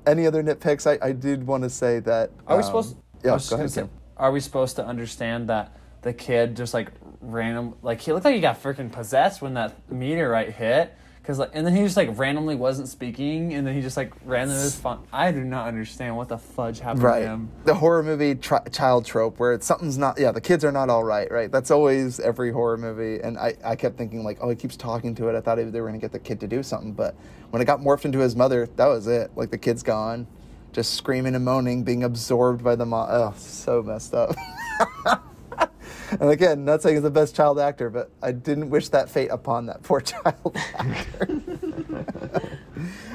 any other nitpicks? I did want to say that. Are we supposed? Yeah, go ahead. Sam. Are we supposed to understand that the kid just like random, like he looked like he got freaking possessed when that meteorite hit? And then he just like randomly wasn't speaking, and then he just like randomly was fun. I do not understand what the fudge happened to him. The horror movie child trope where something's not, the kids are not all right, right? That's always every horror movie, and I kept thinking like, oh, he keeps talking to it. I thought they were going to get the kid to do something, but when it got morphed into his mother, that was it. Like, the kid's gone, just screaming and moaning, being absorbed by the mom. Oh, so messed up. And again, not saying he's the best child actor, but I didn't wish that fate upon that poor child actor.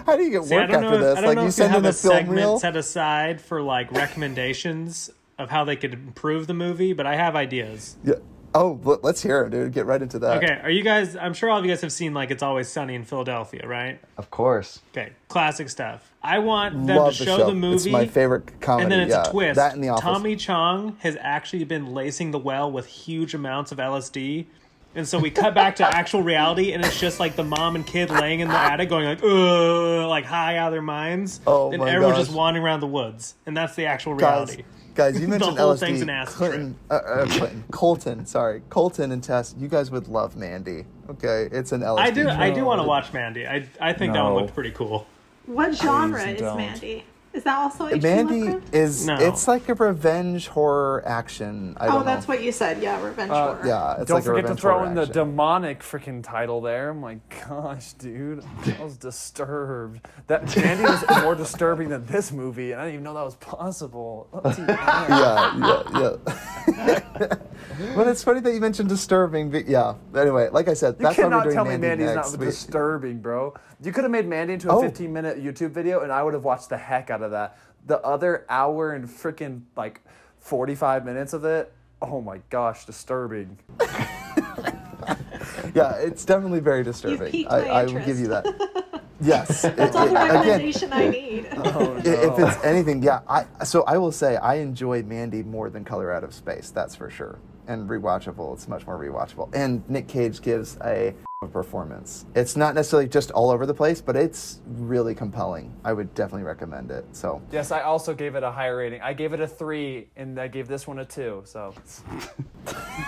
How do you get work after this? Like you send in a film reel set aside for like recommendations of how they could improve the movie, but I have ideas. Yeah. Oh, let's hear it, dude. Get right into that. Okay, are you guys? I'm sure all of you guys have seen like It's Always Sunny in Philadelphia, right? Of course. Okay, classic stuff. I want them to show the movie. It's my favorite comedy. And then it's a twist. That in The Office. Tommy Chong has actually been lacing the well with huge amounts of LSD. And so we cut back to actual reality, and it's just like the mom and kid laying in the attic going like, ugh, like high out of their minds. Oh, and my everyone's gosh. just wandering around the woods. And that's the actual reality. Guys, you mentioned the whole LSD. thing's an acid Colton and Tess, you guys would love Mandy. Okay, it's an LSD. I do want to watch Mandy. I think that one looked pretty cool. What genre is Mandy? Is that also H.P. Mandy Lovecraft? It's like a revenge horror action. I don't know. That's what you said. Yeah, revenge horror. Yeah, it's Don't like forget a to throw in horror the action. demonic freaking title there. Oh my gosh, dude. I was disturbed. That Mandy was more disturbing than this movie, and I didn't even know that was possible. Yeah. Well, it's funny that you mentioned disturbing, but yeah. Anyway, like I said, that's why we're cannot doing tell me Mandy Mandy's next. not disturbing, bro. You could have made Mandy into a 15-minute YouTube video, and I would have watched the heck out of that. The other hour and freaking like 45 minutes of it, oh my gosh, disturbing. Yeah, it's definitely very disturbing. You've piqued my I will interest. give you that. Yes. That's all the recommendation I need. Oh, no. If it's anything, yeah. I will say I enjoy Mandy more than Color Out of Space. That's for sure. And rewatchable. It's much more rewatchable. And Nick Cage gives a performance. It's not necessarily just all over the place, but it's really compelling. I would definitely recommend it. So Yes, I also gave it a higher rating. I gave it a 3, and I gave this one a 2. So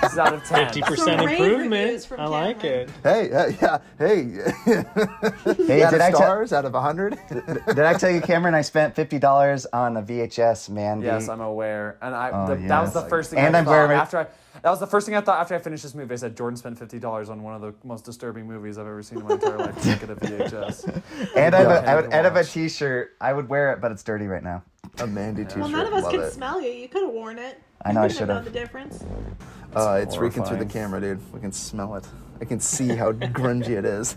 it's out of 10. 50% Some rave reviews improvement. from I like Cameron. it. hey, yeah, hey. Hey, out did of I stars out of 100? Did I tell you, Cameron, I spent $50 on a VHS, Mandy? Yes, I'm aware, and that yes. was the first thing. And I I'm thought very- after that was the first thing I thought after I finished this movie. I said Jordan spent $50 on one of the most disturbing movies I've ever seen in my entire life. To get a VHS. And I would have a watch. T-shirt. I would wear it, but it's dirty right now. A Mandy t-shirt. Well, none of us Love can it. smell you. You could have worn it. I know I You should know have. the difference. It's reeking through the horrifying. camera, dude. We can smell it. I can see how grungy it is.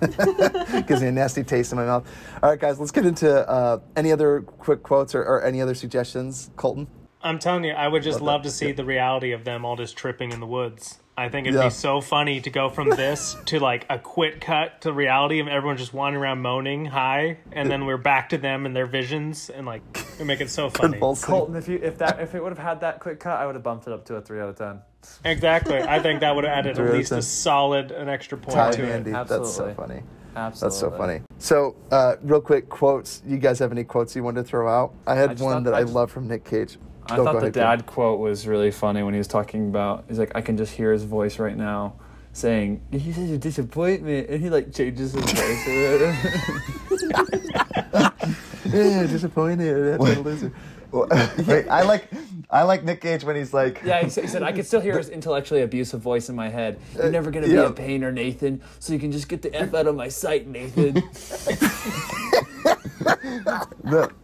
Gives me a nasty taste in my mouth. All right, guys, let's get into any other quick quotes or any other suggestions. Colton? I'm telling you, I would just love to see the reality of them all just tripping in the woods. I think it'd be so funny to go from this to like a quick cut to reality of everyone just wandering around moaning high, and then we're back to them and their visions, and like we make it so funny. Colton, if it would have had that quick cut, I would have bumped it up to a 3 out of 10. Exactly. I think that would have added at least an extra point to Mandy. it. That's so Absolutely. funny. Absolutely. That's so funny. So, real quick, quotes. You guys have any quotes you wanted to throw out? I had one that I love from Nick Cage. I Go thought the ahead, dad quote was really funny when he was talking about, he's like, I can just hear his voice right now saying, "He's such a disappointment," and he like changes his voice. Yeah, disappointed. That's a loser. Wait, I like Nick Cage when he's like, Yeah, he said, I can still hear his intellectually abusive voice in my head. You're never going to be a painter, Nathan, so you can just get the F out of my sight, Nathan.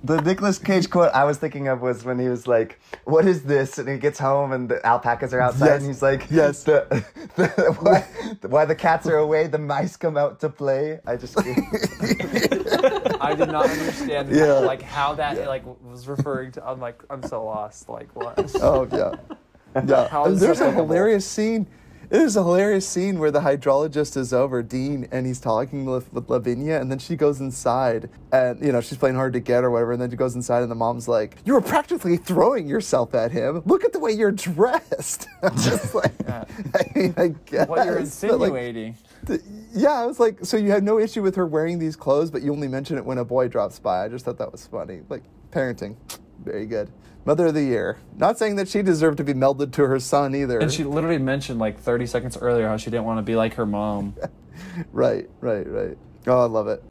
the Nicolas Cage quote I was thinking of was when he was like, "What is this?" and he gets home and the alpacas are outside, and he's like, Yes. Why the cats are away, the mice come out to play. I just I did not understand how that was referring to. I'm like, I'm so lost. Like, what? Oh, yeah. Yeah. How is There's that a applicable? hilarious scene. There's a hilarious scene where the hydrologist is over, Dean, and he's talking with Lavinia, and then she goes inside, and, she's playing hard to get or whatever, and then she goes inside, and the mom's like, "You were practically throwing yourself at him. Look at the way you're dressed." I'm just like, I guess. What you're but, like, insinuating. yeah, I was like, so you had no issue with her wearing these clothes, but you only mention it when a boy drops by. I just thought that was funny. Like, parenting. Very good. Mother of the Year. Not saying that she deserved to be melded to her son either. And she literally mentioned like 30 seconds earlier how she didn't want to be like her mom. Right. Oh, I love it.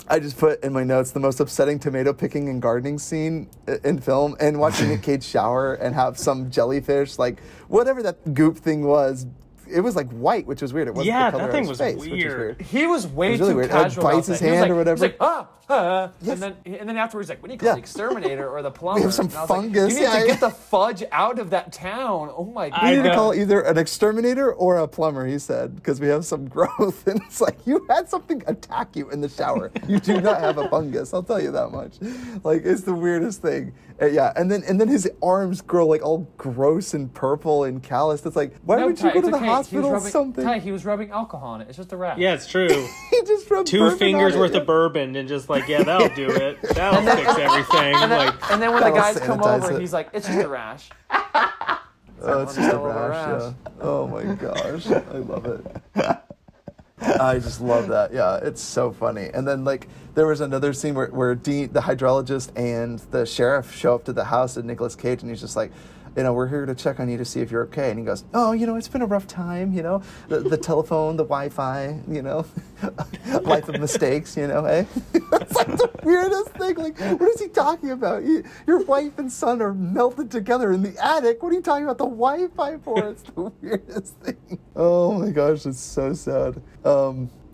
I just put in my notes the most upsetting tomato picking and gardening scene in film, and watching Nick Cage shower and have some jellyfish, like whatever that goop thing was, it was like white, which was weird. It wasn't Yeah, the color that thing of his was face, which weird. was He was way really too weird. casual. Like, bites about his that. He was hand like, or whatever. He's like, Yes. and then afterwards, like, when he calls the exterminator or the plumber, We have some and I was fungus. Like, you need Yeah, to get the fudge out of that town. Oh my god! We need to know. call either an exterminator or a plumber, he said, because we have some growth. And it's like, you had something attack you in the shower. You do not have a fungus, I'll tell you that much. Like, it's the weirdest thing. Yeah, and then his arms grow like all gross and purple and calloused. It's like, why would you go to the hospital or something? Ty, he was rubbing alcohol on it. It's just a rash. Yeah, it's true. He just rubbed 2 bourbon fingers on it. worth of bourbon and just like, yeah, that'll do it. That'll fix everything. Like, And then when the That'll guys come sanitize over, it. he's like, it's just a rash. Oh, it's just a Hell of a rash, rash. yeah. Oh my gosh, I love it. I just love that. Yeah, it's so funny. And then like there was another scene where Dean, the hydrologist, and the sheriff show up to the house of Nicolas Cage, and he's just like, we're here to check on you to see if you're okay. And he goes, oh, it's been a rough time, the telephone, the Wi-Fi, life of mistakes, eh? It's like the weirdest thing. Like, what is he talking about? Your wife and son are melted together in the attic. What are you talking about the Wi-Fi for? It's the weirdest thing. Oh my gosh, it's so sad.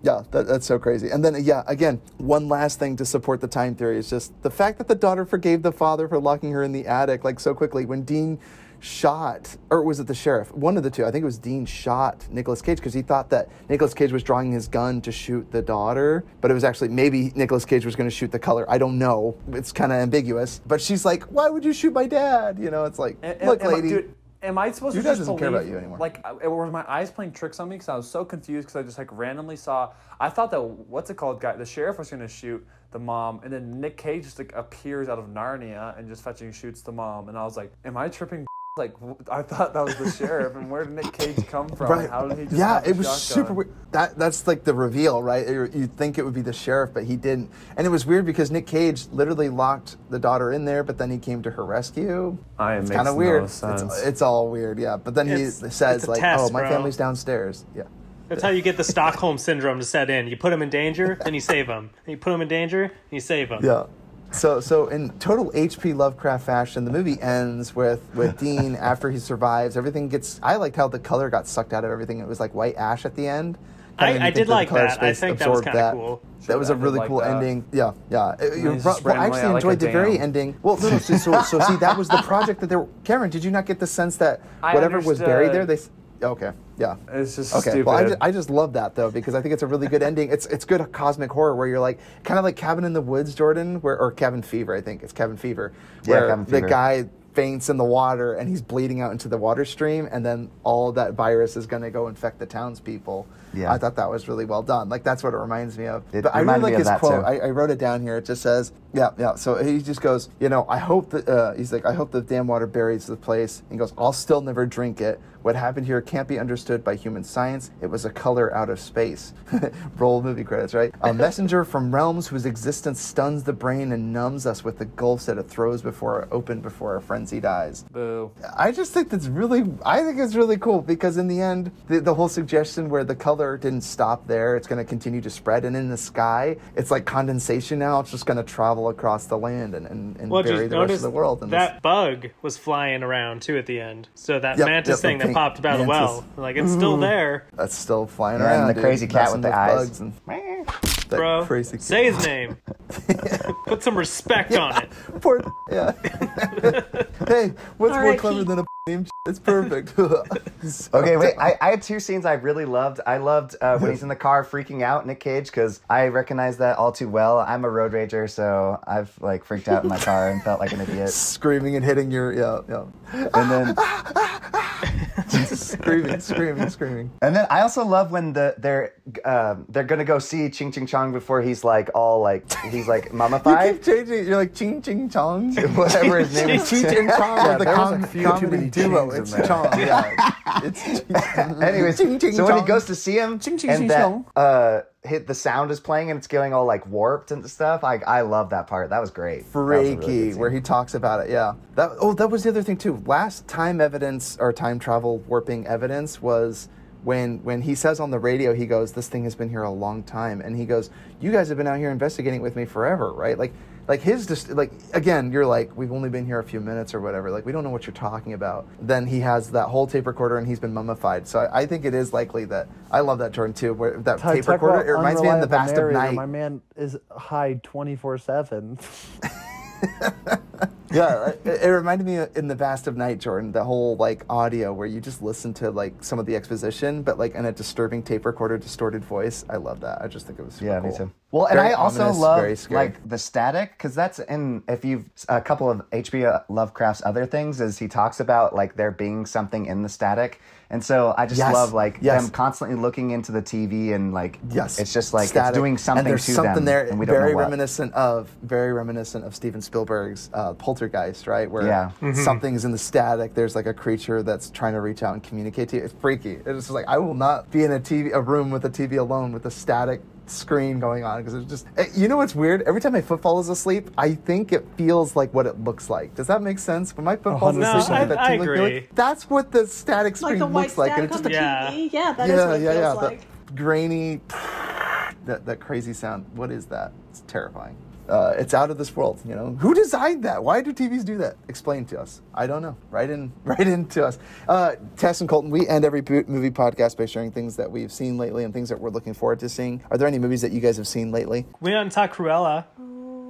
Yeah, that's so crazy. And then, again, one last thing to support the time theory is just the fact that the daughter forgave the father for locking her in the attic, like, so quickly. When Dean shot, or was it the sheriff? One of the two. I think it was Dean shot Nicolas Cage because he thought that Nicolas Cage was drawing his gun to shoot the daughter, but it was actually maybe Nicolas Cage was going to shoot the color. I don't know. It's kind of ambiguous. But she's like, why would you shoot my dad? It's like, look, lady. Dude, am I supposed Your to dad just doesn't care about you anymore. Like, were my eyes playing tricks on me? Because I was so confused because I just, like, randomly saw... I thought that, guy, the sheriff was going to shoot the mom, and then Nick Cage just, like, appears out of Narnia and just fetching shoots the mom. And I was like, am I tripping? Like, I thought that was the sheriff, and where did Nick Cage come from? Right. How did he just have it a was shotgun? super weird. That's like the reveal, right? You'd think it would be the sheriff, but he didn't. And it was weird because Nick Cage literally locked the daughter in there, but then he came to her rescue. It It's makes kind of weird. no sense. It's all weird, yeah. But then he It's says, a like, test, oh, my bro. family's downstairs. Yeah. that's how you get the Stockholm syndrome to set in. You put him in danger, then you save him. Then you put him in danger, and you save him. Yeah. So in total H.P. Lovecraft fashion, the movie ends with Dean, after he survives, everything gets... I liked how the color got sucked out of everything. It was like white ash at the end. I did like that. I think that was kind of cool. That was a really like cool that. ending. Yeah. just Well, I randomly, actually I like enjoyed a the very dam. ending. Well, no, so see, that was the project that they were... Cameron, did you not get the sense that I whatever was buried there, understood. Okay, yeah. It's just Okay, stupid. well, I just love that, though, because I think it's a really good ending. It's good cosmic horror where you're like, kind of like Cabin in the Woods, Jordan, or Cabin Fever, I think. It's Cabin Fever. Where Cabin the Fever. guy faints in the water and he's bleeding out into the water stream, and then all that virus is going to go infect the townspeople. Yeah. I thought that was really well done. Like, that's what it reminds me of. It But I really reminded like me of his that, quote. too. I wrote it down here. It just says, So he just goes, I hope that, he's like, I hope the damn water buries the place. He goes, I'll still never drink it. What happened here can't be understood by human science. It was a color out of space. Roll movie credits, right? A messenger from realms whose existence stuns the brain and numbs us with the gulfs that it throws before our frenzied eyes. Boo. I just think it's really cool because in the end, the whole suggestion where the color didn't stop there, it's going to continue to spread, and in the sky, it's like condensation now. It's just going to travel across the land and bury just the rest notice of the world. And that bug was flying around too at the end. So that Yep, mantis thing the that popped up out of the mantis. well, like it's still there, that's still flying Yeah, around. and the crazy cat with messing the eyes. bugs and that bro. crazy cat. Say his name. Put some respect on it. Poor yeah. Hey, what's All more right, clever Keith. than a name? It's perfect. Okay, wait. I had 2 scenes I really loved. I loved when he's in the car freaking out, Nick Cage, because I recognize that all too well. I'm a road rager, so I've like freaked out in my car and felt like an idiot. Screaming and hitting your And then screaming. And then I also love when they're gonna go see Ching Ching Chong before he's like he's like You mummified. keep changing it. You're like ching ching chong. Whatever his name is. Ching Ching Chong Yeah, with the there was a few too comedy many duo. chings in It's there. Chong. Yeah. It's Anyways, Ching Ching so when he Chong. goes to see him, Ching Ching and Ching that Chong. hit the sound is playing and it's getting all like warped and stuff. I love that part. That was great. That was a really good freaky, scene. where he talks about it. Yeah. That was the other thing too. Last time evidence or time travel warping evidence was when he says on the radio, he goes, "This thing has been here a long time," and he goes, "You guys have been out here investigating with me forever, right?" Like his just like, again, you're like, we've only been here a few minutes or whatever. Like, we don't know what you're talking about. Then he has that whole tape recorder and he's been mummified. So I think it is likely that, I love that, Jordan, too, where that tape recorder, it reminds me of The Vast of Night. My man is high 24/7. Yeah, it reminded me in The Vast of Night, Jordan, the whole like audio where you just listen to like some of the exposition, but like in a disturbing tape recorder, distorted voice. I love that. I just think it was super cool. Me too. Well, and Very I also ominous, love very scary. like the static, because that's in a couple of H.P. Lovecraft's other things is he talks about like there being something in the static, and so I just love like them constantly looking into the TV and like it's just like static. It's doing something and there's to something them, there and we don't know what. very reminiscent of Steven Spielberg's Poltergeist, right? Where something's in the static. There's like a creature that's trying to reach out and communicate to you. It's freaky. It's just like, I will not be in a room with a TV alone with a static screen going on, because it's just, you know what's weird? Every time my foot falls asleep, I think it feels like what it looks like. Does that make sense? When my foot falls asleep, I agree. like, that's what the static screen Like the white looks like. static And on the TV? Yeah, that is yeah, what it feels like. The grainy, that crazy sound. What is that? It's terrifying. It's out of this world, you know. Who designed that? Why do TVs do that? Explain to us. I don't know. Write in to us. Tess and Colton, we end every movie podcast by sharing things that we've seen lately and things that we're looking forward to seeing. Are there any movies that you guys have seen lately? We went and saw Cruella.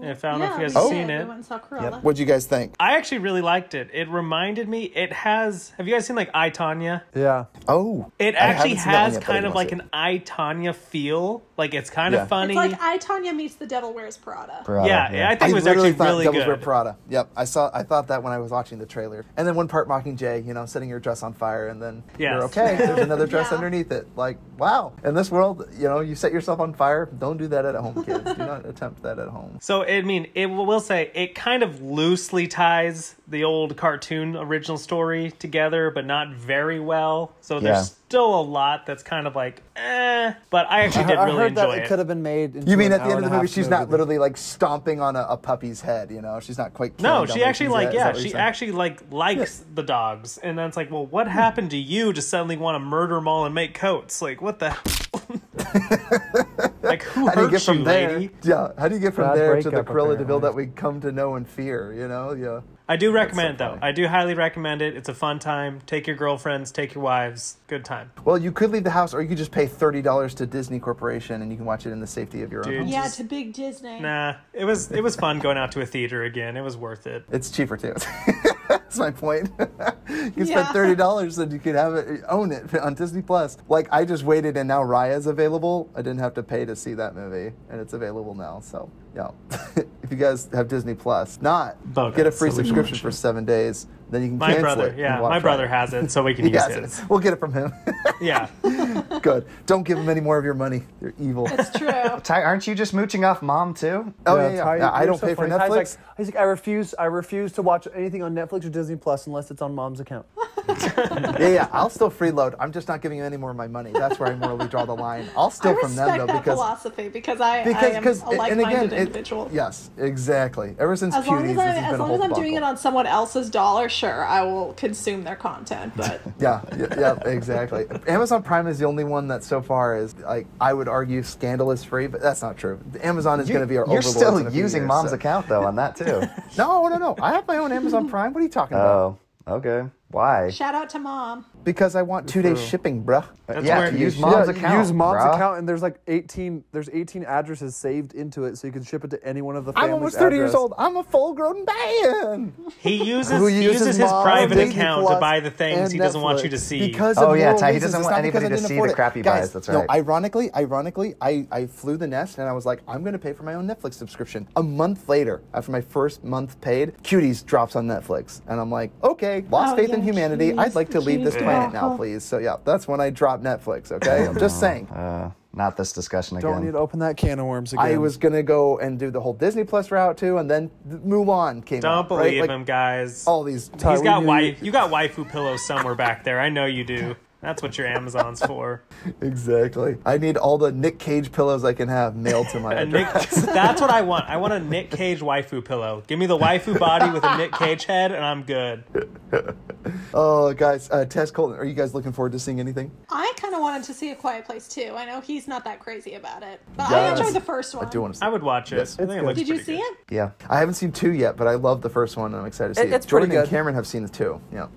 If I don't know if you guys have seen it. We went and saw Cruella. What'd you guys think? I actually really liked it. It reminded me, have you guys seen like I, Tonya? Yeah. Oh. It actually has kind of like an I, Tonya feel. Like it's kind of funny. It's like I, Tonya meets The Devil Wears Prada. Yeah, I think it was actually really Devils good. Wear Prada. Yep, I thought that when I was watching the trailer. And then one part Mockingjay, you know, setting your dress on fire, and then you're okay. There's another dress underneath it. Like, wow. In this world, you know, you set yourself on fire. Don't do that at home, kids. Do not attempt that at home. So, I mean, will say it kind of loosely ties the old cartoon original story together, but not very well. So there's still a lot that's kind of like, but I actually did really enjoy it. It could have been made into You mean an at the end of the hour movie, and a she's half not literally like stomping on a puppy's head, you know? She's not quite No, killing she actually Dalmatians. she actually likes the dogs. And then it's like, well, what happened to you to suddenly want to murder them all and make coats? Like, what the like, who hurt you, lady? Yeah, how do you get from there to the Cruella de Vil that we come to know and fear, you know? Yeah. I do recommend it, though. I do highly recommend it. It's a fun time. Take your girlfriends, take your wives. Good time. Well, you could leave the house, or you could just pay $30 to Disney Corporation, and you can watch it in the safety of your own home. Yeah, to Big Disney. Nah, it was fun going out to a theater again. It was worth it. It's cheaper, too. That's my point. You can spend $30 and you could have it, own it on Disney Plus. Like, I just waited, and now Raya's available. I didn't have to pay to see that movie, and it's available now. So, yeah. If you guys have Disney Plus, get a free subscription for 7 days. Then you can cancel it. Yeah, my brother has it, so we can use it. We'll get it from him. Yeah. Good. Don't give him any more of your money. They're evil. It's true. Ty, aren't you just mooching off Mom too? Oh yeah. I don't pay for Netflix. He's like, I refuse to watch anything on Netflix or Disney Plus unless it's on Mom's account. Yeah. I'll still freeload. I'm just not giving you any more of my money. That's where I morally draw the line. I'll steal from them though, that philosophy because I am a like-minded individual. Yes, exactly. Ever since as long Cuties, as I'm doing it on someone else's dollar, sure, I will consume their content. But yeah, exactly. Amazon Prime is the only one that so far is, like, I would argue, scandalous free, but that's not true. Amazon is going to be our overlord. You're still using Mom's account though on that too. No. I have my own Amazon Prime. What are you talking about? Oh, okay. Why? Shout out to Mom. Because I want 2-day shipping, bruh. Use Mom's account. Use Mom's account, and there's like 18 addresses saved into it, so you can ship it to any one of the family's I'm almost 30 years old. I'm a full-grown man. He uses his private account to buy the things he doesn't want you to see. Because of Ty, he doesn't want anybody to see the crap he buys. That's right. No, ironically, I flew the nest, and I was like, I'm going to pay for my own Netflix subscription. A month later, after my first month paid, Cuties drops on Netflix, and I'm like, okay, lost faith in humanity. I'd like to leave this planet now, please. So yeah, that's when I dropped Netflix. Okay, I'm just saying. Not this discussion again. Don't need to open that can of worms again. I was gonna go and do the whole Disney Plus route too, and then Mulan came out. Don't believe him, guys. All these. You got waifu pillows somewhere back there. I know you do. That's what your Amazon's for. Exactly. I need all the Nick Cage pillows I can have mailed to my address. That's what I want. I want a Nick Cage waifu pillow. Give me the waifu body with a Nick Cage head, and I'm good. Oh, guys, Tess, Colton, are you guys looking forward to seeing anything? I kind of wanted to see A Quiet Place too. I know he's not that crazy about it, but Yes. I enjoyed the first one. I do want to see I would watch it. Yes. I think it looks Did you pretty see good. it? Yeah. I haven't seen 2 yet, but I love the first one, and I'm excited to see it. It's pretty Jordan and good. Cameron have seen the 2. Yeah.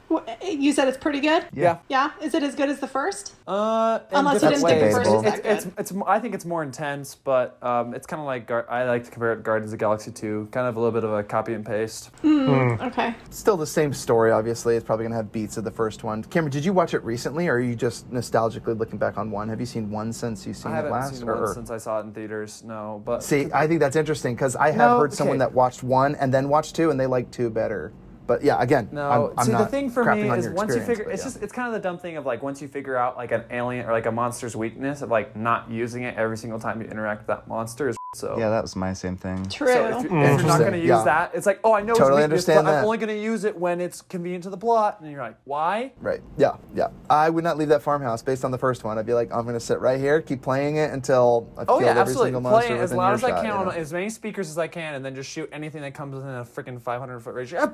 You said it's pretty good? Yeah. Yeah? Is it as good as the first? Unless Unless you didn't think the first was that good. it's I think it's more intense, but it's kind of like I like to compare it to Guardians of the Galaxy 2, kind of a little bit of a copy and paste. Okay. Still the same story, obviously. It's probably going to have beats of the first one. Cameron, did you watch it recently, or are you just nostalgically looking back on 1? Have you seen 1 since you've seen I it haven't last? seen one since I saw it in theaters. No, but See, I think that's interesting, because I have heard someone that watched 1 and then watched 2, and they liked 2 better. But yeah, again, no. I'm See, not the thing for crapping me on is your once you experience, figure, but it's yeah. just it's kind of the dumb thing of like once you figure out like an alien or like a monster's weakness of like not using it every single time you interact with that monster is so. Yeah, that was my same thing. True. So if you're not going to use Yeah. that, it's like, oh, I know Totally it's weakness, understand but that. I'm only going to use it when it's convenient to the plot. And you're like, why? Right. Yeah. Yeah. I would not leave that farmhouse based on the first one. I'd be like, I'm going to sit right here, keep playing it until I've Oh killed yeah, every absolutely. single Play monster it as within loud as I earshot, can you on know? as many speakers as I can, and then just shoot anything that comes in a freaking 500-foot ratio.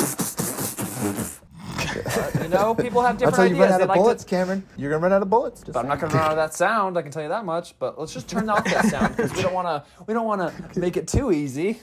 You know, people have different That's how you ideas. run out They of like bullets, to, Cameron. You're going to run out of bullets. Just but I'm not going to run out of that sound. I can tell you that much. But let's just turn off that sound because we don't want to make it too easy.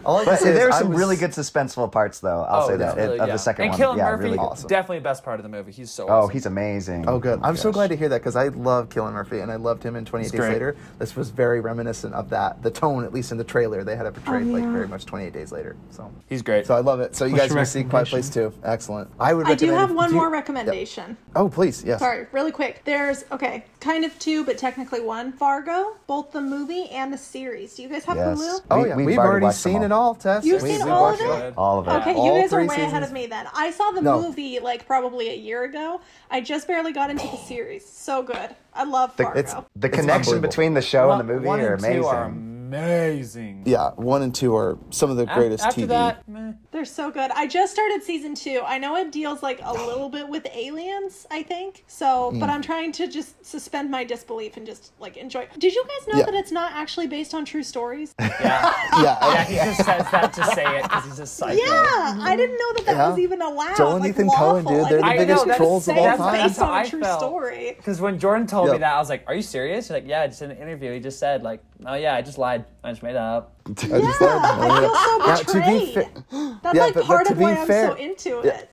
All I can But say is there were I some was- really good suspenseful parts, though. I'll say that really, of yeah. the second and one. Cillian Yeah, Murphy, really awesome. definitely the best part of the movie. He's so Oh, awesome. he's amazing. Oh, good. I'm so gosh. glad to hear that, because I love Cillian Murphy, and I loved him in 28 Days great. Later. This was very reminiscent of that. The tone, at least in the trailer, they had it portrayed like very much 28 Days Later. So He's great. I love it. So you What's guys your will see Quiet Place 2. Excellent. I would I do recommend... have one more recommendation. Oh, please. Yes. Sorry, really quick. There's, kind of 2, but technically 1. Fargo, both the movie and the series. Do you guys have Yes. Hulu? Oh, yeah. We've already watched them seen it all, Tess. You've We- seen we all watched of it? All of it. Okay, All you guys are 3 way ahead seasons. of me then. I saw the No. movie like probably a year ago. I just barely got into the series. So good. I love Fargo. The connection unbelievable. between the show and the movie One are and 2 amazing. are amazing. Yeah, 1 and 2 are some of the greatest After TV. that, meh. They're so good. I just started season 2. I know it deals like a little bit with aliens, I think. So, but I'm trying to just suspend my disbelief and just like enjoy. Did you guys know Yeah. that it's not actually based on true stories? Yeah. Yeah, He just says that to say it because he's a psycho. Yeah, I didn't know that Yeah. was even allowed. Joel and like, Ethan lawful. Coen, dude, they're the I didn't biggest know trolls of all that's time. based That's how on a I true felt. story. Because when Jordan told Yep. me that, I was like, "Are you serious?" He's like, "Yeah, just in an interview, he just said like, oh yeah, I just lied. I just made that up." I just said. I feel so Now, to be betrayed. fa- That's Yeah, like but part to of be why I'm fair- so into it.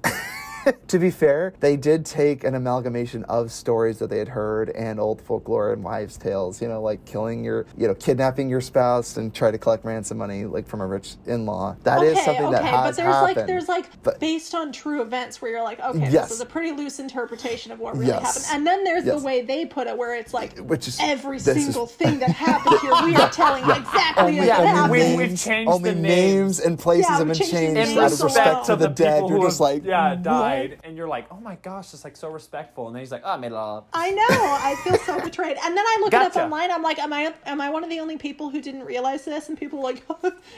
To be fair, they did take an amalgamation of stories that they had heard and old folklore and wives' tales, like kidnapping your spouse and try to collect ransom money like from a rich in-law. That is something that has but happened. there's But- based on true events where you're like, okay, Yes. this is a pretty loose interpretation of what really Yes. happened. And then there's Yes. the way they put it where it's like Which is- every this is- single thing that happened here, we are telling exactly as it yeah, happened. we've changed only the names and places Yeah, have we been changed the changed names. out of In respect respect to the dead. people You're who just have, like, what? died, and you're like, oh my gosh, just like so respectful. And then he's like, oh, I made it all up. I know. I feel so betrayed. And then I look it Gotcha. up online. I'm like, am I one of the only people who didn't realize this? And people are like,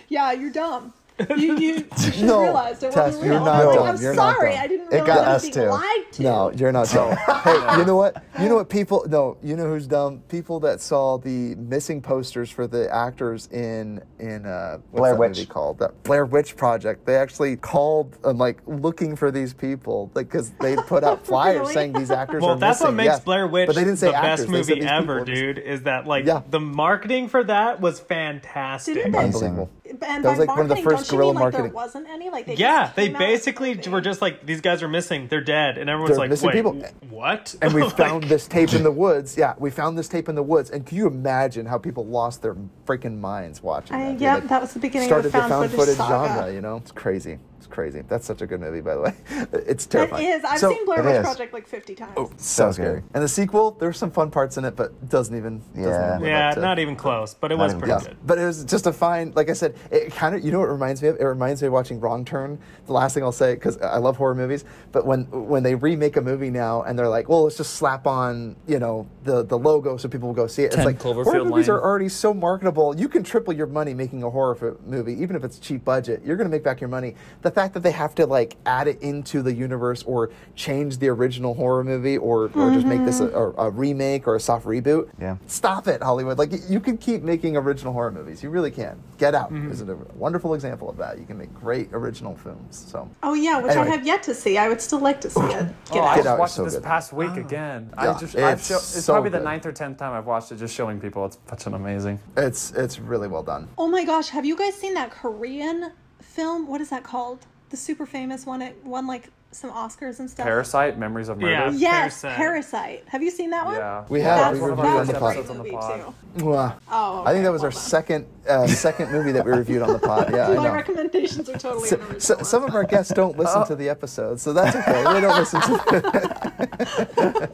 yeah, you're dumb. You should have No, realized it Tess, wasn't you're real. not I'm like, dumb. I'm You're not sorry. dumb. I didn't It realize got I us was being too. lied to. No, you're not dumb. Hey, you know what? You know what people... No, you know who's dumb? People that saw the missing posters for the actors in what's Blair that Witch. movie called? That Blair Witch Project. They actually called, looking for these people. Because they put out flyers Really? saying these actors Well, are that's missing. what makes Yes. Blair Witch But they didn't say the actors. best They said movie these ever, people just- dude. Is that Yeah. the marketing for that was fantastic. Didn't they? Unbelievable. And That was by like one of the marketing, first don't you mean guerrilla like there marketing. wasn't any? Like they Yeah, just they came out with basically the were movie. just like, these guys are missing. They're dead. And everyone's They're like, missing wait, people. what? And we Like, found this tape in the woods. Yeah, we found this tape in the woods. And can you imagine how people lost their freaking minds watching that? They, Yep, that was the beginning of the found footage saga. genre, It's crazy. It's crazy. That's such a good movie, by the way. It's It terrifying. is. I've So- seen Blair it Witch is. Project like 50 times. Oh, So so scary. good. And the sequel, there's some fun parts in it, but doesn't even Yeah. live yeah, up to- not even close, but it was even pretty close. good. But it was just a fine, like I said, it kind of, you know what it reminds me of? It reminds me of watching Wrong Turn. The last thing I'll say, because I love horror movies, but when they remake a movie now and they're like, well, let's just slap on, the logo so people will go see it. It's 10 like, horror Cloverfield movies Lane. are already so marketable. You can triple your money making a horror movie, even if it's cheap budget. You're going to make back your money. The fact that they have to like add it into the universe or change the original horror movie or just make this a remake or a soft reboot. Yeah. Stop it, Hollywood. Like, you can keep making original horror movies. You really can. Get Out is a wonderful example of that. You can make great original films. So. Oh yeah, which I have yet to see. I would still like to see it. I Get just Out watched is so this good. past week again. Yeah, It's so probably the good. 9th or 10th time I've watched it, just showing people. It's such an amazing. It's really well done. Oh my gosh, have you guys seen that Korean film? What is that called? The super famous one. It won like some Oscars and stuff. Parasite, Memories of Murder. Yeah. Yes, Parasite. Parasite. Have you seen that one? Yeah. We have. That's, We one of reviewed our on the that's a pod. great episodes on the movie pod. too. Wow. Oh, I think that was well our done. second movie that we reviewed on the pod. Yeah, I My know. recommendations are totally unoriginal. Some of our guests don't listen to the episodes, so that's okay. They don't listen to.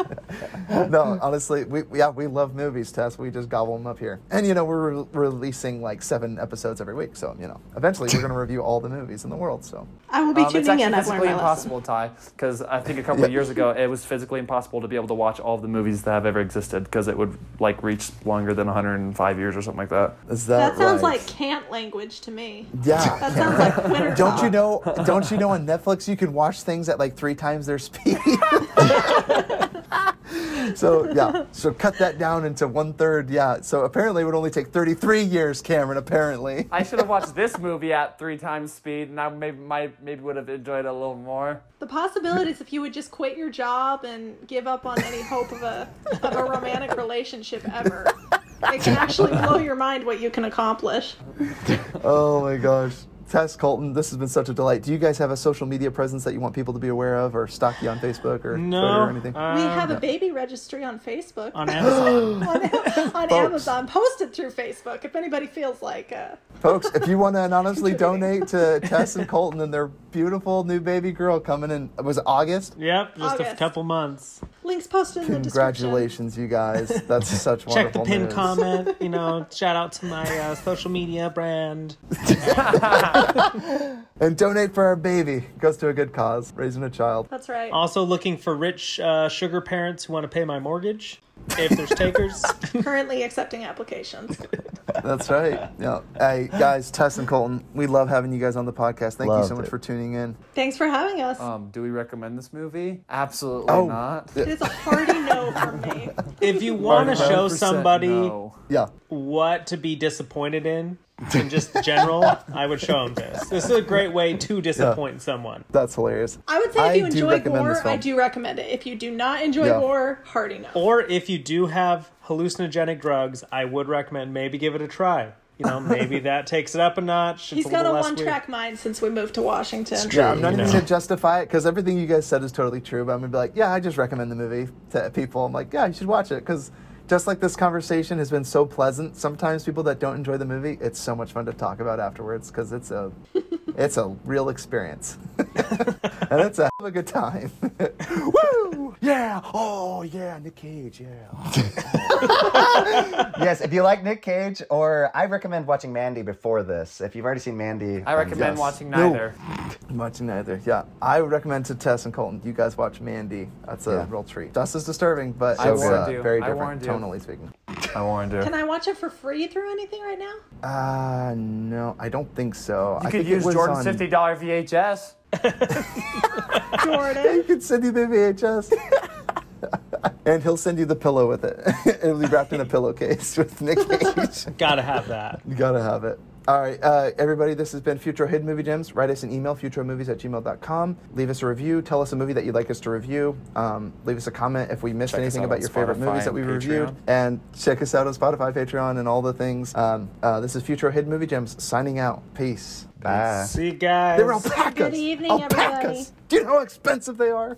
No, honestly, we love movies, Tess. We just gobble them up here, and we're releasing like 7 episodes every week. So eventually we're going to review all the movies in the world. So I will be It's tuning actually in. I've learned physically my lesson. impossible, Ty, because I think a couple of years ago it was physically impossible to be able to watch all of the movies that have ever existed because it would like reach longer than 105 years or something like that. is That sounds right? like cant language to me. Yeah. That sounds like winter Don't talk. you know? Don't you know on Netflix you can watch things at like 3 times their speed? So cut that down into 1/3. Yeah. So apparently it would only take 33 years, Cameron. Apparently. I should have watched this movie at 3 times speed, and I maybe would have enjoyed it a little more. The possibilities if you would just quit your job and give up on any hope of a romantic relationship ever. It can actually blow your mind what you can accomplish. Oh my gosh. Tess, Colton, this has been such a delight. Do you guys have a social media presence that you want people to be aware of, or stalk you on Facebook or Twitter or anything? We have a baby registry on Facebook. On Amazon. on Amazon. Posted through Facebook if anybody feels like... Folks, if you want to anonymously donate to Tess and Colton and their beautiful new baby girl coming in, was it August? Yep, just a August. couple months. Links posted in the description. Congratulations, you guys. That's such Check the wonderful pinned news. comment. Shout out to my social media brand. And donate for our baby. Goes to a good cause, raising a child. That's right. Also looking for rich sugar parents who want to pay my mortgage. If there's takers. Currently accepting applications. That's right. Yeah. Hey, guys, Tess and Colton, we love having you guys on the podcast. Thank you so Loved much it. for tuning in. Thanks for having us. Do we recommend this movie? Absolutely Oh. not. It is a hearty no from me. If you want to show 100% somebody no. Yeah. what to be disappointed in just general, I would show them this. This is a great way to disappoint someone. That's hilarious. I would say if you do enjoy recommend this gore, film. I do recommend it. If you do not enjoy Yeah. gore, hearty no. Or if you do have hallucinogenic drugs, I would recommend maybe give it a try. Maybe that takes it up a notch. He's It's got a little less one-track mind since we moved to Washington. Yeah, I'm not even know. going to justify it because everything you guys said is totally true. But I'm going to be like, yeah, I just recommend the movie to people. I'm like, yeah, you should watch it because just like this conversation has been so pleasant. Sometimes people that don't enjoy the movie, it's so much fun to talk about afterwards because it's a real experience. And it's a hell of a good time. Woo! Yeah! Oh, yeah, Nick Cage, yeah. Yes, if you like Nick Cage, or I recommend watching Mandy before this. If you've already seen Mandy, I recommend Yes. watching No. neither. I'm watching neither. Yeah, I would recommend to Tess and Colton. You guys watch Mandy. That's a Yeah. real treat. Just as disturbing, but I it's warned you. very I different, warned you. tonally speaking. I warned you. Can I watch it for free through anything right now? No, I don't think so. You I could think it use was Jordan's on- $50 VHS. Jordan. You can send you the VHS. And he'll send you the pillow with it. It'll be wrapped in a pillowcase with Nick Cage. Gotta have that. You gotta have it. All right, everybody, this has been Futro Hidden Movie Gems. Write us an email, futromovies@gmail.com. Leave us a review. Tell us a movie that you'd like us to review. Leave us a comment if we missed Check us anything out about on your favorite Spotify movies that we and reviewed. Patreon. And check us out on Spotify, Patreon, and all the things. This is Futro Hidden Movie Gems signing out. Peace. bye. See you guys. They're alpacas. Good evening, alpacas. everybody. Do you know how expensive they are?